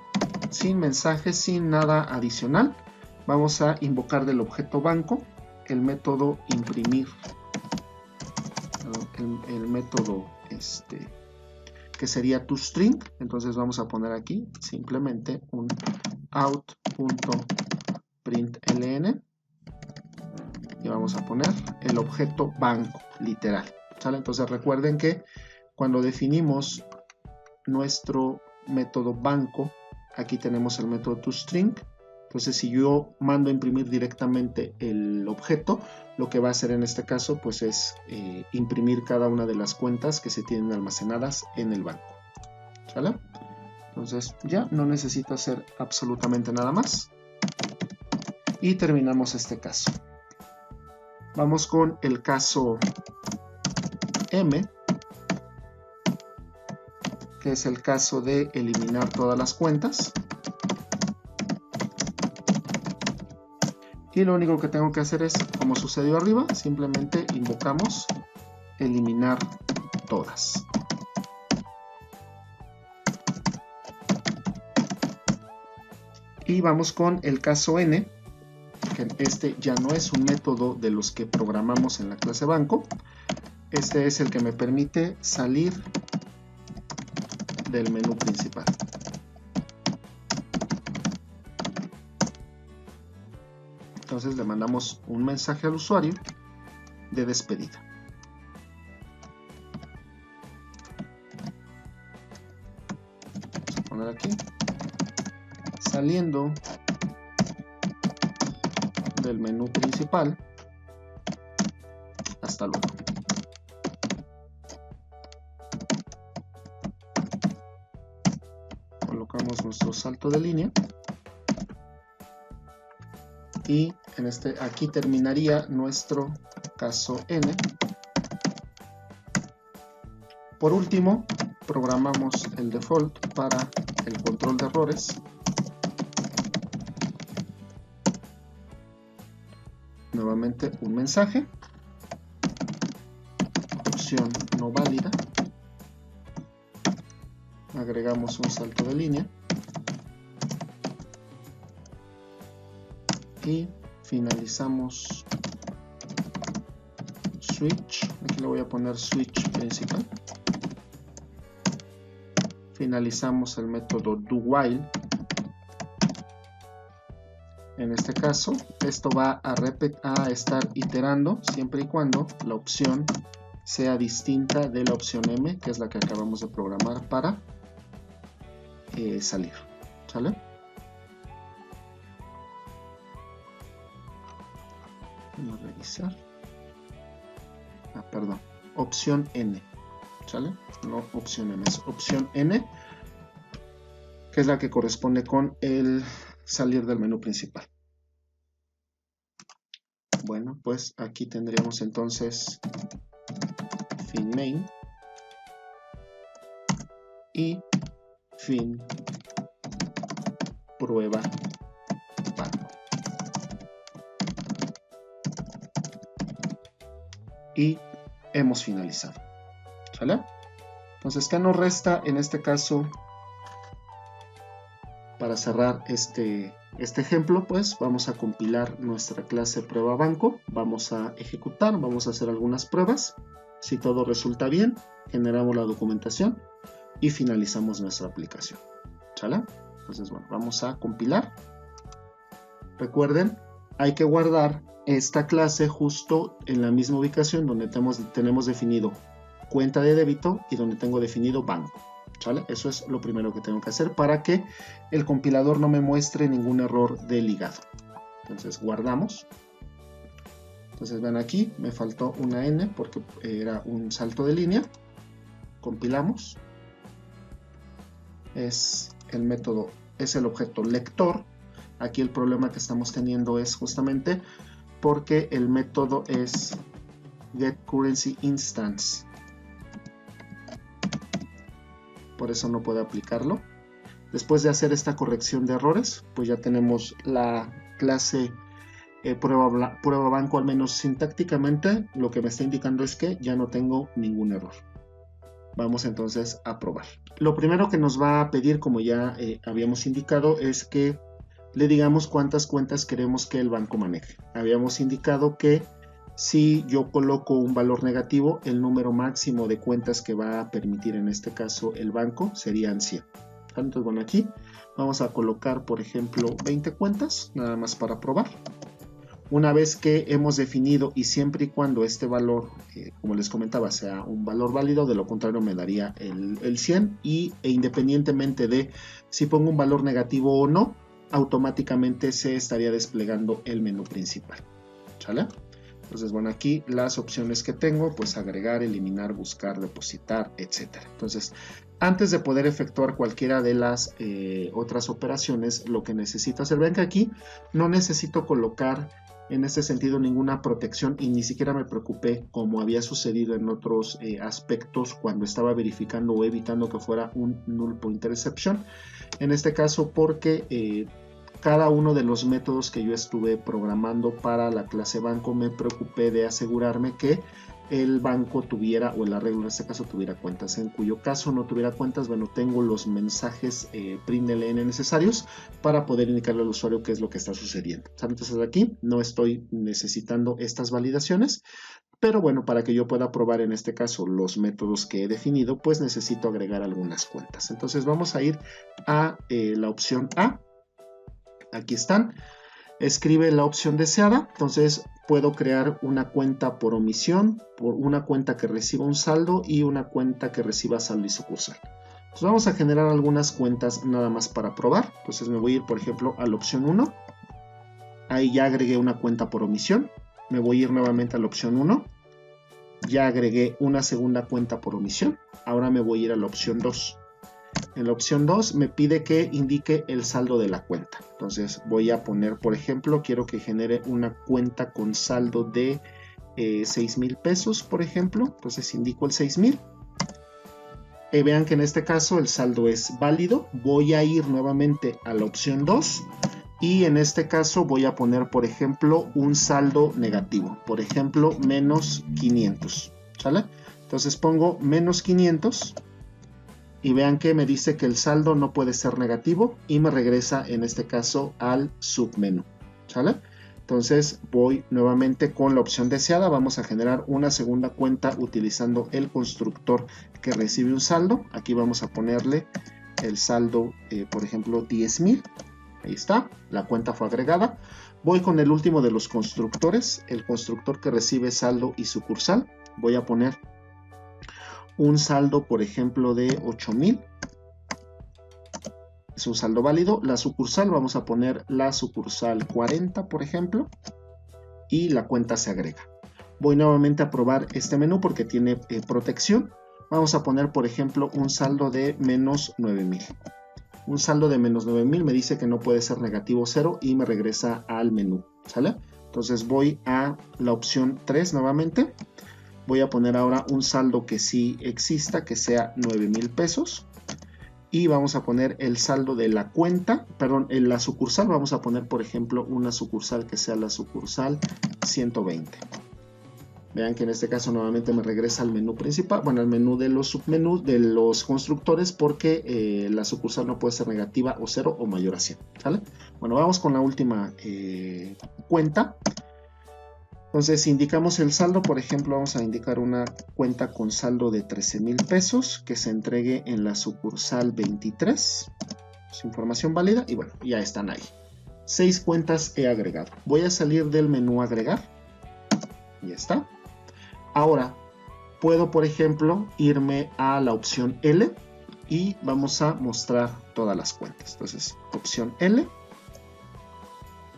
sin mensajes, sin nada adicional, vamos a invocar del objeto banco el método imprimir, el método que sería toString. Entonces vamos a poner aquí simplemente un out.println y vamos a poner el objeto banco, literal. ¿Sale? Entonces recuerden que cuando definimos nuestro método banco, aquí tenemos el método toString. Entonces si yo mando a imprimir directamente el objeto, lo que va a hacer en este caso pues es imprimir cada una de las cuentas que se tienen almacenadas en el banco. ¿Sale? Entonces ya no necesito hacer absolutamente nada más y terminamos este caso. Vamos con el caso M, que es el caso de eliminar todas las cuentas. Y lo único que tengo que hacer es, como sucedió arriba, simplemente invocamos eliminar todas. Y vamos con el caso N, que este ya no es un método de los que programamos en la clase banco. Este es el que me permite salir del menú principal. Entonces le mandamos un mensaje al usuario de despedida. Vamos a poner aquí, saliendo del menú principal, hasta luego. Colocamos nuestro salto de línea y aquí terminaría nuestro caso N. Por último, programamos el default para el control de errores. Nuevamente un mensaje, opción no válida, agregamos un salto de línea y finalizamos switch. Aquí le voy a poner switch principal. Finalizamos el método doWhile. En este caso, esto va a estar iterando siempre y cuando la opción sea distinta de la opción M, que es la que acabamos de programar para salir. ¿Sale? Vamos a revisar. Perdón, opción N. ¿Sale? No opción M, es opción N, que es la que corresponde con el salir del menú principal. Bueno, pues aquí tendríamos entonces fin main. y fin prueba banco. Y hemos finalizado. ¿Sale? Entonces, ¿qué nos resta en este caso para cerrar este ejemplo? Pues vamos a compilar nuestra clase prueba banco, vamos a ejecutar, vamos a hacer algunas pruebas. Si todo resulta bien, generamos la documentación y finalizamos nuestra aplicación. ¿Sale? Entonces, bueno, vamos a compilar. Recuerden, hay que guardar esta clase justo en la misma ubicación donde tenemos definido cuenta de débito y donde tengo definido banco. ¿Sale? Eso es lo primero que tengo que hacer para que el compilador no me muestre ningún error de ligado. Entonces guardamos. Entonces ven aquí, me faltó una N porque era un salto de línea. Compilamos. Es el método, es el objeto lector. Aquí el problema que estamos teniendo es justamente porque el método es getCurrencyInstance. Por eso no puedo aplicarlo. Después de hacer esta corrección de errores, pues ya tenemos la clase prueba banco, al menos sintácticamente. Lo que me está indicando es que ya no tengo ningún error. Vamos entonces a probar. Lo primero que nos va a pedir, como ya habíamos indicado, es que le digamos cuántas cuentas queremos que el banco maneje. Habíamos indicado que si yo coloco un valor negativo, el número máximo de cuentas que va a permitir en este caso el banco serían 100. Entonces, bueno, aquí vamos a colocar, por ejemplo, 20 cuentas, nada más para probar. Una vez que hemos definido y siempre y cuando este valor, como les comentaba, sea un valor válido, de lo contrario me daría el 100 e independientemente de si pongo un valor negativo o no, automáticamente se estaría desplegando el menú principal. ¿Sale? Entonces, bueno, aquí las opciones que tengo, pues agregar, eliminar, buscar, depositar, etc. Entonces, antes de poder efectuar cualquiera de las otras operaciones, lo que necesito hacer, ven que aquí no necesito colocar en este sentido ninguna protección y ni siquiera me preocupé como había sucedido en otros aspectos cuando estaba verificando o evitando que fuera un null pointer exception. En este caso porque cada uno de los métodos que yo estuve programando para la clase banco me preocupé de asegurarme que el banco tuviera, o el arreglo en este caso tuviera cuentas. En cuyo caso no tuviera cuentas, bueno, tengo los mensajes println necesarios para poder indicarle al usuario qué es lo que está sucediendo. Entonces aquí no estoy necesitando estas validaciones, pero bueno, para que yo pueda probar en este caso los métodos que he definido, pues necesito agregar algunas cuentas. Entonces vamos a ir a la opción A. Aquí están. Escribe la opción deseada. Entonces puedo crear una cuenta por omisión, por una cuenta que reciba un saldo y una cuenta que reciba saldo y sucursal. Entonces vamos a generar algunas cuentas nada más para probar. Entonces me voy a ir, por ejemplo, a la opción 1. Ahí ya agregué una cuenta por omisión. Me voy a ir nuevamente a la opción 1. Ya agregué una segunda cuenta por omisión. Ahora me voy a ir a la opción 2. En la opción 2 me pide que indique el saldo de la cuenta. Entonces voy a poner, por ejemplo, quiero que genere una cuenta con saldo de 6,000 pesos, por ejemplo. Entonces indico el 6,000. Vean que en este caso el saldo es válido. Voy a ir nuevamente a la opción 2 y en este caso voy a poner, por ejemplo, un saldo negativo. Por ejemplo, menos 500. ¿Sale? Entonces pongo menos 500. Y vean que me dice que el saldo no puede ser negativo y me regresa en este caso al submenú. ¿Sale? Entonces voy nuevamente con la opción deseada. Vamos a generar una segunda cuenta utilizando el constructor que recibe un saldo. Aquí vamos a ponerle el saldo, por ejemplo, 10,000. Ahí está, la cuenta fue agregada. Voy con el último de los constructores, el constructor que recibe saldo y sucursal. Voy a poner un saldo, por ejemplo, de 8,000. Es un saldo válido. La sucursal, vamos a poner la sucursal 40, por ejemplo. Y la cuenta se agrega. Voy nuevamente a probar este menú porque tiene protección. Vamos a poner, por ejemplo, un saldo de menos 9,000. Un saldo de menos 9,000 me dice que no puede ser negativo 0 y me regresa al menú. ¿Sale? Entonces voy a la opción 3 nuevamente. Voy a poner ahora un saldo que sí exista, que sea 9,000 pesos. y vamos a poner el saldo de la cuenta, perdón, en la sucursal vamos a poner, por ejemplo, una sucursal que sea la sucursal 120. Vean que en este caso nuevamente me regresa al menú principal, bueno, al menú de los submenús de los constructores, porque la sucursal no puede ser negativa o 0 o mayor a 100, ¿sale? Bueno, vamos con la última cuenta. Entonces indicamos el saldo, por ejemplo, vamos a indicar una cuenta con saldo de 13,000 pesos que se entregue en la sucursal 23. Es información válida y bueno, ya están ahí. 6 cuentas he agregado. Voy a salir del menú agregar. Ya está. Ahora puedo, por ejemplo, irme a la opción L y vamos a mostrar todas las cuentas. Entonces, opción L,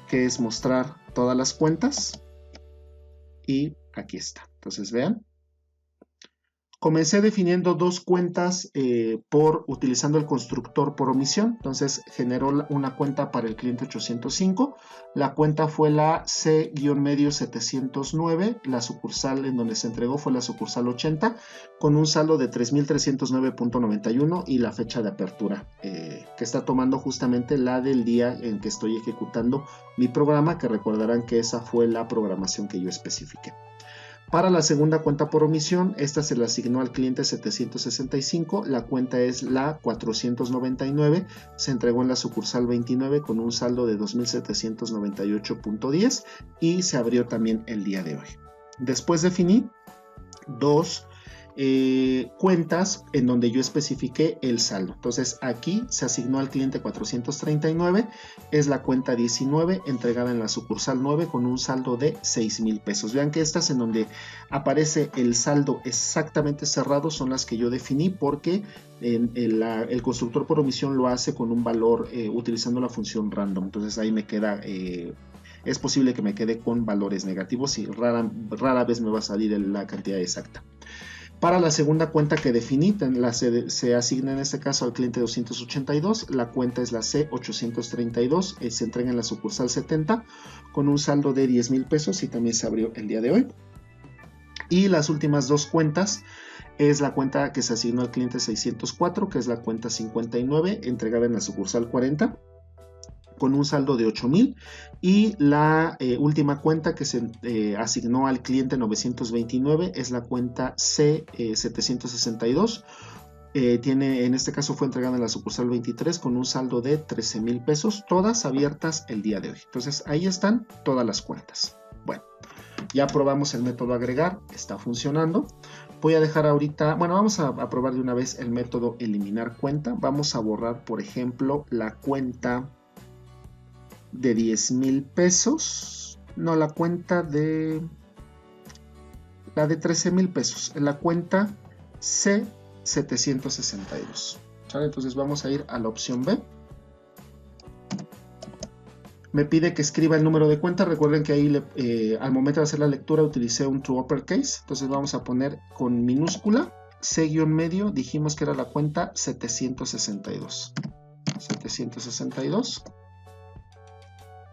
que es mostrar todas las cuentas. Y aquí está. Entonces vean. Comencé definiendo dos cuentas utilizando el constructor por omisión. Entonces generó una cuenta para el cliente 805. La cuenta fue la C-medio 709. La sucursal en donde se entregó fue la sucursal 80 con un saldo de 3,309.91 y la fecha de apertura que está tomando justamente la del día en que estoy ejecutando mi programa, que recordarán que esa fue la programación que yo especifiqué. Para la segunda cuenta por omisión, esta se le asignó al cliente 765, la cuenta es la 499, se entregó en la sucursal 29 con un saldo de 2,798.10 y se abrió también el día de hoy. Después definí dos cuentas en donde yo especifiqué el saldo. Entonces aquí se asignó al cliente 439, es la cuenta 19 entregada en la sucursal 9 con un saldo de 6,000 pesos. Vean que estas en donde aparece el saldo exactamente cerrado son las que yo definí, porque el constructor por omisión lo hace con un valor utilizando la función random. Entonces ahí me queda... es posible que me quede con valores negativos y rara vez me va a salir la cantidad exacta. Para la segunda cuenta que definí, se asigna en este caso al cliente 282, la cuenta es la C832, se entrega en la sucursal 70 con un saldo de 10,000 pesos y también se abrió el día de hoy. Y las últimas dos cuentas es la cuenta que se asignó al cliente 604, que es la cuenta 59, entregada en la sucursal 40. Con un saldo de 8,000, y la última cuenta que se asignó al cliente 929 es la cuenta C762. En este caso fue entregada en la sucursal 23 con un saldo de 13,000 pesos, todas abiertas el día de hoy. Entonces ahí están todas las cuentas. Bueno, ya probamos el método agregar, está funcionando. Voy a dejar ahorita, bueno, vamos a probar de una vez el método eliminar cuenta. Vamos a borrar, por ejemplo, la cuenta de 10,000 pesos, no, la cuenta de 13,000 pesos, la cuenta C762. ¿Sale? Entonces vamos a ir a la opción B. Me pide que escriba el número de cuenta. Recuerden que ahí al momento de hacer la lectura utilicé un true uppercase. Entonces vamos a poner con minúscula C-medio, dijimos que era la cuenta 762. 762.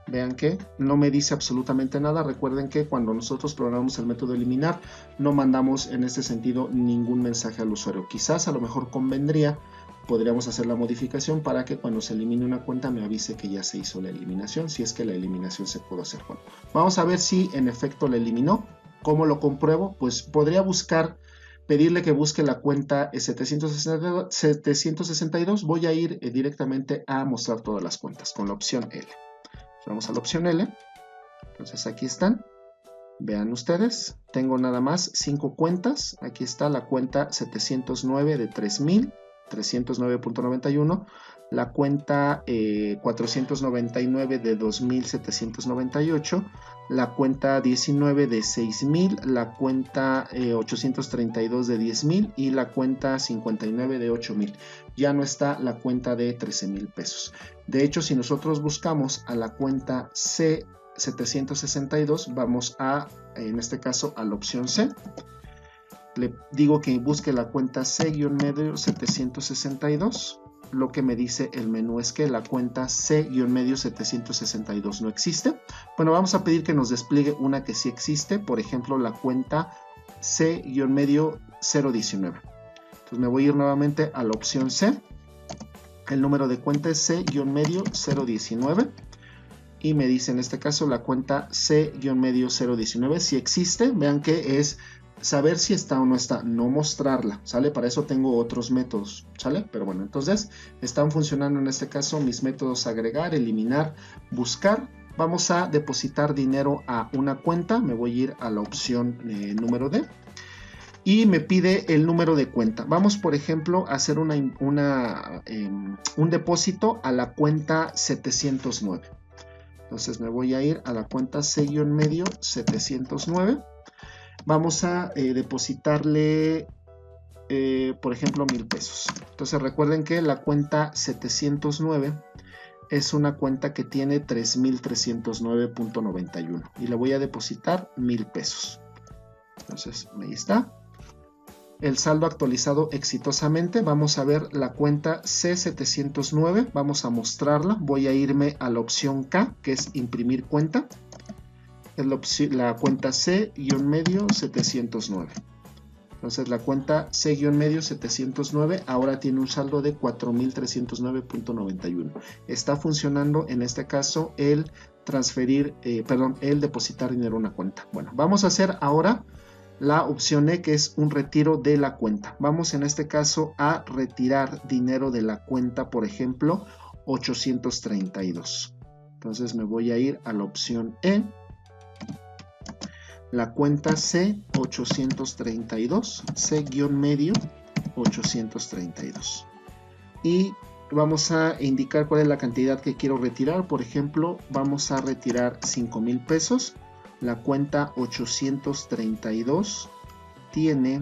Vean que no me dice absolutamente nada. Recuerden que cuando nosotros programamos el método eliminar no mandamos en este sentido ningún mensaje al usuario. Quizás a lo mejor podríamos hacer la modificación para que cuando se elimine una cuenta me avise que ya se hizo la eliminación, si es que la eliminación se pudo hacer. Bueno, vamos a ver si en efecto la eliminó. ¿Cómo lo compruebo? Pues podría pedirle que busque la cuenta 762. Voy a ir directamente a mostrar todas las cuentas con la opción L. Vamos a la opción L. Entonces aquí están. Vean ustedes. Tengo nada más 5 cuentas. Aquí está la cuenta 709 de 3,000. 309.91. La cuenta 499 de 2,798. La cuenta 19 de 6,000. La cuenta 832 de 10,000. Y la cuenta 59 de 8,000. Ya no está la cuenta de 13,000 pesos. De hecho, si nosotros buscamos a la cuenta C762, vamos en este caso, a la opción C. Le digo que busque la cuenta C-medio 762. Lo que me dice el menú es que la cuenta C-medio 762 no existe. Bueno, vamos a pedir que nos despliegue una que sí existe. Por ejemplo, la cuenta C-medio 019. Entonces me voy a ir nuevamente a la opción C. El número de cuenta es C-medio 019. Y me dice en este caso la cuenta C-medio 019 si existe. Vean que es saber si está o no está, no mostrarla, ¿sale? Para eso tengo otros métodos, ¿sale? Pero bueno, entonces están funcionando en este caso mis métodos agregar, eliminar, buscar. Vamos a depositar dinero a una cuenta, me voy a ir a la opción número D y me pide el número de cuenta. Vamos por ejemplo a hacer un depósito a la cuenta 709. Entonces me voy a ir a la cuenta C-medio 709. Vamos a depositarle, por ejemplo, 1000 pesos. Entonces recuerden que la cuenta 709 es una cuenta que tiene 3309.91 y le voy a depositar 1000 pesos. Entonces ahí está. El saldo actualizado exitosamente. Vamos a ver la cuenta C709. Vamos a mostrarla. Voy a irme a la opción K, que es imprimir cuenta. Es la cuenta C-medio 709. Entonces la cuenta C-medio 709 ahora tiene un saldo de 4309.91. Está funcionando en este caso el el depositar dinero a una cuenta. Bueno, vamos a hacer ahora la opción E, que es un retiro de la cuenta. Vamos en este caso a retirar dinero de la cuenta, por ejemplo, 832. Entonces me voy a ir a la opción E. La cuenta C832, C-medio 832. Y vamos a indicar cuál es la cantidad que quiero retirar. Por ejemplo, vamos a retirar 5,000 pesos. La cuenta 832 tiene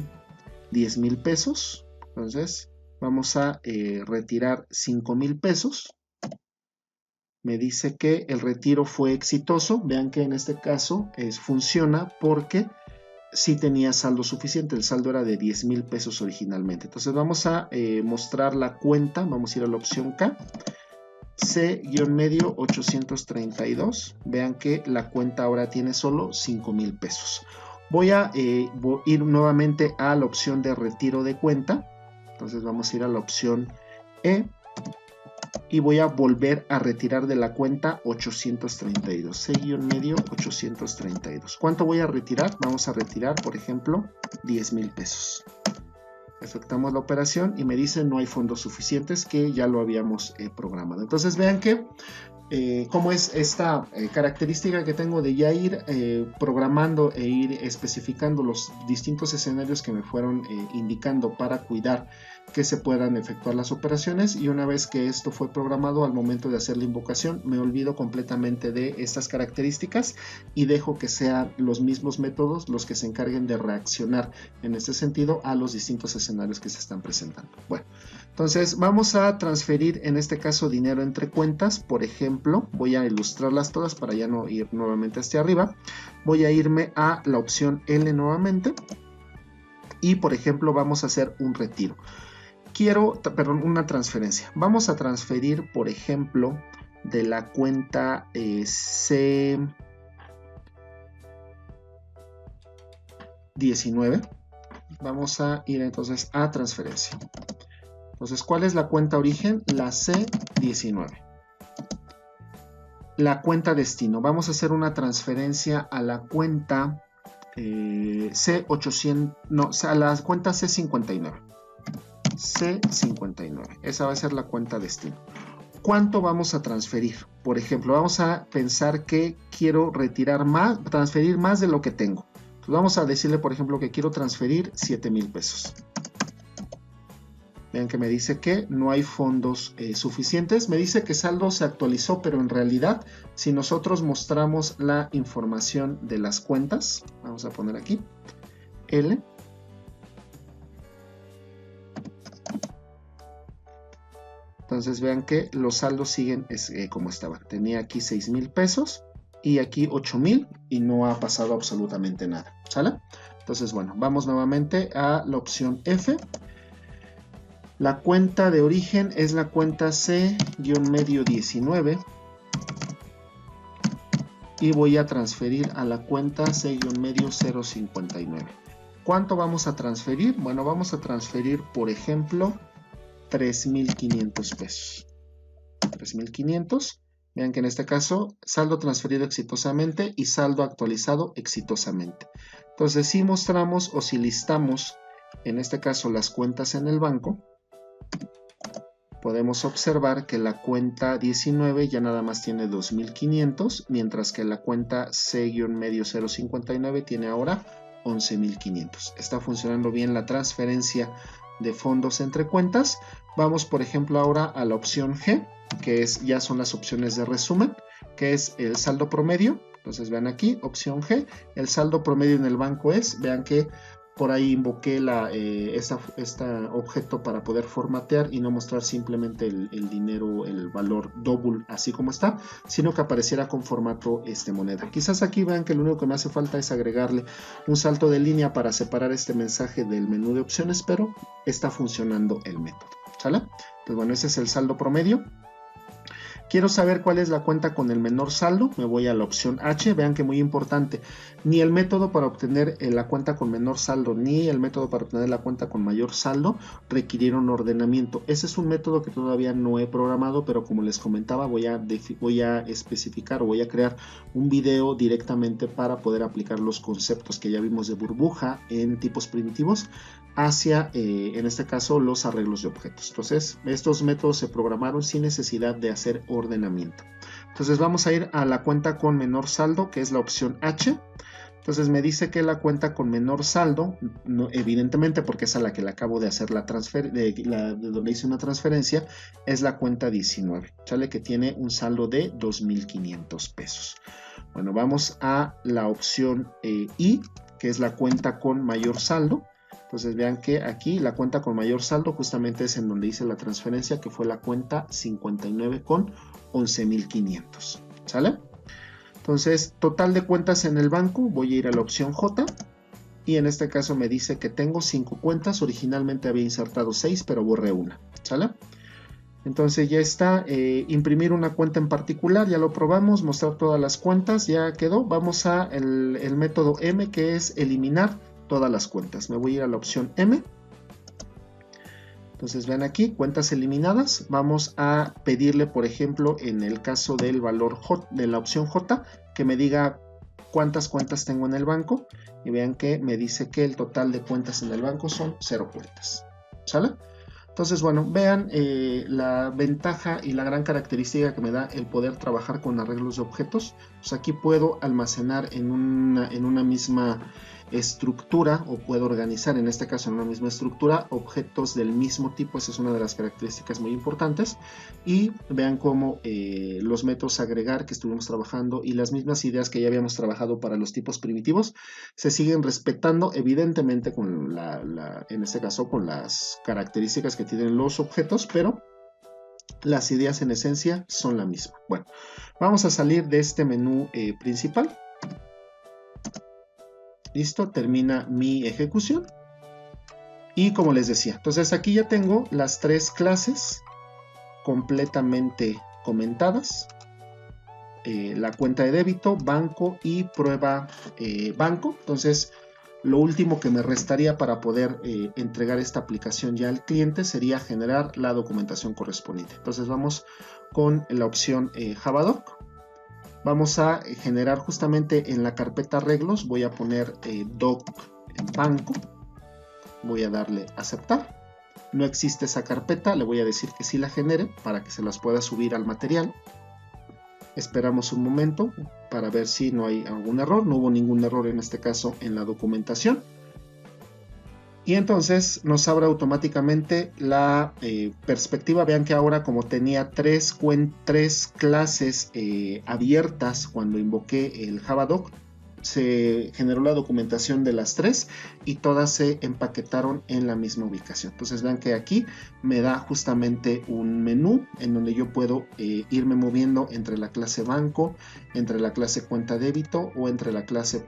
10,000 pesos. Entonces, vamos a retirar 5,000 pesos. Me dice que el retiro fue exitoso. Vean que en este caso funciona porque sí tenía saldo suficiente. El saldo era de 10,000 pesos originalmente. Entonces vamos a mostrar la cuenta. Vamos a ir a la opción K. C-medio 832. Vean que la cuenta ahora tiene solo 5,000 pesos. Voy a ir nuevamente a la opción de retiro de cuenta. Entonces vamos a ir a la opción E. Y voy a volver a retirar de la cuenta 832, C-medio 832. ¿Cuánto voy a retirar? Vamos a retirar, por ejemplo, 10,000 pesos. Efectuamos la operación y me dice no hay fondos suficientes, que ya lo habíamos programado. Entonces vean que cómo es esta característica que tengo de ya ir programando e ir especificando los distintos escenarios que me fueron indicando para cuidar que se puedan efectuar las operaciones. Y una vez que esto fue programado, al momento de hacer la invocación me olvido completamente de estas características y dejo que sean los mismos métodos los que se encarguen de reaccionar en este sentido a los distintos escenarios que se están presentando. Bueno, entonces vamos a transferir en este caso dinero entre cuentas. Por ejemplo, voy a ilustrarlas todas para ya no ir nuevamente hacia arriba. Voy a irme a la opción L nuevamente y por ejemplo vamos a hacer un retiro. Una transferencia. Vamos a transferir, por ejemplo, de la cuenta C19. Vamos a ir entonces a transferencia. Entonces, ¿cuál es la cuenta origen? La C19. La cuenta destino. Vamos a hacer una transferencia a la cuenta a la cuenta C59. C59, esa va a ser la cuenta destino. ¿Cuánto vamos a transferir? Por ejemplo, vamos a pensar que quiero transferir más de lo que tengo. Entonces vamos a decirle, por ejemplo, que quiero transferir 7,000 pesos. Vean que me dice que no hay fondos suficientes. Me dice que saldo se actualizó, pero en realidad, si nosotros mostramos la información de las cuentas, vamos a poner aquí L. Entonces vean que los saldos siguen como estaban. Tenía aquí 6,000 pesos y aquí 8,000 y no ha pasado absolutamente nada. ¿Sale? Entonces bueno, vamos nuevamente a la opción F. La cuenta de origen es la cuenta C-medio 19 y voy a transferir a la cuenta C-medio 059. ¿Cuánto vamos a transferir? Bueno, vamos a transferir, por ejemplo, 3,500 pesos. 3,500. Vean que en este caso, saldo transferido exitosamente y saldo actualizado exitosamente. Entonces, si mostramos o si listamos, en este caso, las cuentas en el banco, podemos observar que la cuenta 19 ya nada más tiene 2,500, mientras que la cuenta C-medio059 tiene ahora 11,500. Está funcionando bien la transferencia de fondos entre cuentas. Vamos, por ejemplo, ahora a la opción G, que ya son las opciones de resumen, que es el saldo promedio. Entonces vean aquí, opción G, el saldo promedio en el banco vean que por ahí invoqué este objeto para poder formatear y no mostrar simplemente el dinero, el valor double así como está, sino que apareciera con formato moneda. Quizás aquí vean que lo único que me hace falta es agregarle un salto de línea para separar este mensaje del menú de opciones, pero está funcionando el método, ¿sale? Pues bueno, ese es el saldo promedio. Quiero saber cuál es la cuenta con el menor saldo, me voy a la opción H. Vean que muy importante, ni el método para obtener la cuenta con menor saldo ni el método para obtener la cuenta con mayor saldo requirieron ordenamiento. Ese es un método que todavía no he programado, pero como les comentaba voy a especificar o voy a crear un video directamente para poder aplicar los conceptos que ya vimos de burbuja en tipos primitivos hacia, en este caso, los arreglos de objetos. Entonces, estos métodos se programaron sin necesidad de hacer ordenamiento. Entonces, vamos a ir a la cuenta con menor saldo, que es la opción H. Entonces, me dice que la cuenta con menor saldo, no, evidentemente, porque es a la que le acabo de hacer la transferencia, de donde hice una transferencia, es la cuenta 19, ¿sale? Que tiene un saldo de 2,500 pesos. Bueno, vamos a la opción I, que es la cuenta con mayor saldo. Entonces vean que aquí la cuenta con mayor saldo justamente es en donde hice la transferencia, que fue la cuenta 59 con 11,500, ¿sale? Entonces, total de cuentas en el banco, voy a ir a la opción J y en este caso me dice que tengo 5 cuentas. Originalmente había insertado 6, pero borré una, ¿sale? Entonces ya está, imprimir una cuenta en particular, ya lo probamos, mostrar todas las cuentas, ya quedó. Vamos a el método M, que es eliminar todas las cuentas. Me voy a ir a la opción M. Entonces ven aquí, cuentas eliminadas. Vamos a pedirle, por ejemplo, en el caso del valor J, de la opción J, que me diga cuántas cuentas tengo en el banco. Y vean que me dice que el total de cuentas en el banco son 0 cuentas. ¿Sale? Entonces, bueno, vean la ventaja y la gran característica que me da el poder trabajar con arreglos de objetos. Pues aquí puedo almacenar en una misma estructura, o puedo organizar en este caso en una misma estructura objetos del mismo tipo. Esa es una de las características muy importantes. Y vean cómo los métodos agregar que estuvimos trabajando y las mismas ideas que ya habíamos trabajado para los tipos primitivos se siguen respetando, evidentemente con en este caso con las características que tienen los objetos, pero las ideas en esencia son la misma. Bueno, vamos a salir de este menú principal. Listo, termina mi ejecución. Y como les decía, entonces aquí ya tengo las 3 clases completamente comentadas. La cuenta de débito, banco y prueba banco. Entonces, lo último que me restaría para poder entregar esta aplicación ya al cliente sería generar la documentación correspondiente. Entonces, vamos con la opción Javadoc. Vamos a generar justamente en la carpeta arreglos, voy a poner doc banco, voy a darle aceptar. No existe esa carpeta, le voy a decir que sí la genere para que se las pueda subir al material. Esperamos un momento para ver si no hay algún error. No hubo ningún error en este caso en la documentación. Y entonces nos abre automáticamente la perspectiva. Vean que ahora, como tenía tres clases abiertas cuando invoqué el Javadoc, se generó la documentación de las 3 y todas se empaquetaron en la misma ubicación. Entonces vean que aquí me da justamente un menú en donde yo puedo irme moviendo entre la clase banco, entre la clase cuenta débito o entre la clase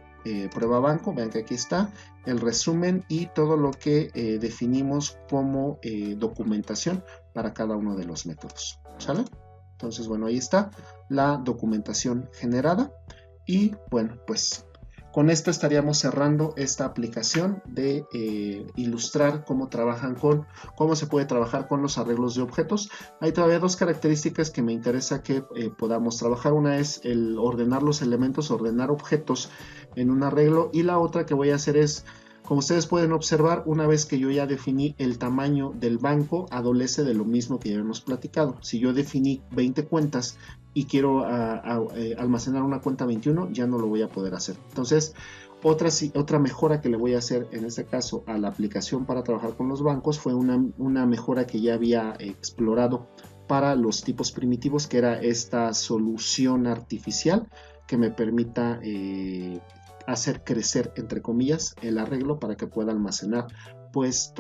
prueba banco. Vean que aquí está el resumen y todo lo que definimos como documentación para cada uno de los métodos, ¿sale? Entonces, bueno, ahí está la documentación generada. Y bueno, pues Con esto estaríamos cerrando esta aplicación de ilustrar cómo se puede trabajar con los arreglos de objetos. Hay todavía dos características que me interesa que podamos trabajar. Una es el ordenar los elementos, ordenar objetos en un arreglo, y la otra que voy a hacer es, como ustedes pueden observar, una vez que yo ya definí el tamaño del banco, adolece de lo mismo que ya hemos platicado. Si yo definí 20 cuentas y quiero almacenar una cuenta 21, ya no lo voy a poder hacer. Entonces, otra mejora que le voy a hacer en este caso a la aplicación para trabajar con los bancos fue una mejora que ya había explorado para los tipos primitivos, que era esta solución artificial que me permita hacer crecer, entre comillas, el arreglo para que pueda almacenar pues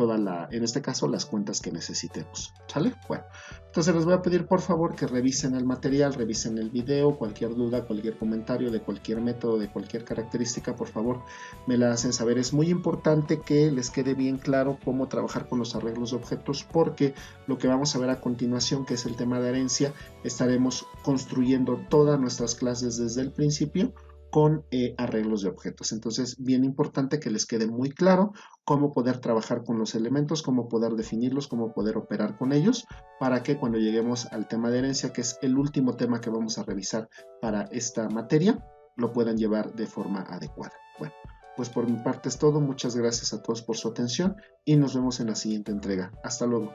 en este caso las cuentas que necesitemos. ¿Sale? Bueno, entonces les voy a pedir por favor que revisen el material, revisen el video. Cualquier duda, cualquier comentario de cualquier método, de cualquier característica, por favor me la hacen saber. Es muy importante que les quede bien claro cómo trabajar con los arreglos de objetos, porque lo que vamos a ver a continuación, que es el tema de herencia, estaremos construyendo todas nuestras clases desde el principio con arreglos de objetos. Entonces, bien importante que les quede muy claro cómo poder trabajar con los elementos, cómo poder definirlos, cómo poder operar con ellos, para que cuando lleguemos al tema de herencia, que es el último tema que vamos a revisar para esta materia, lo puedan llevar de forma adecuada. Bueno, pues por mi parte es todo. Muchas gracias a todos por su atención y nos vemos en la siguiente entrega. Hasta luego.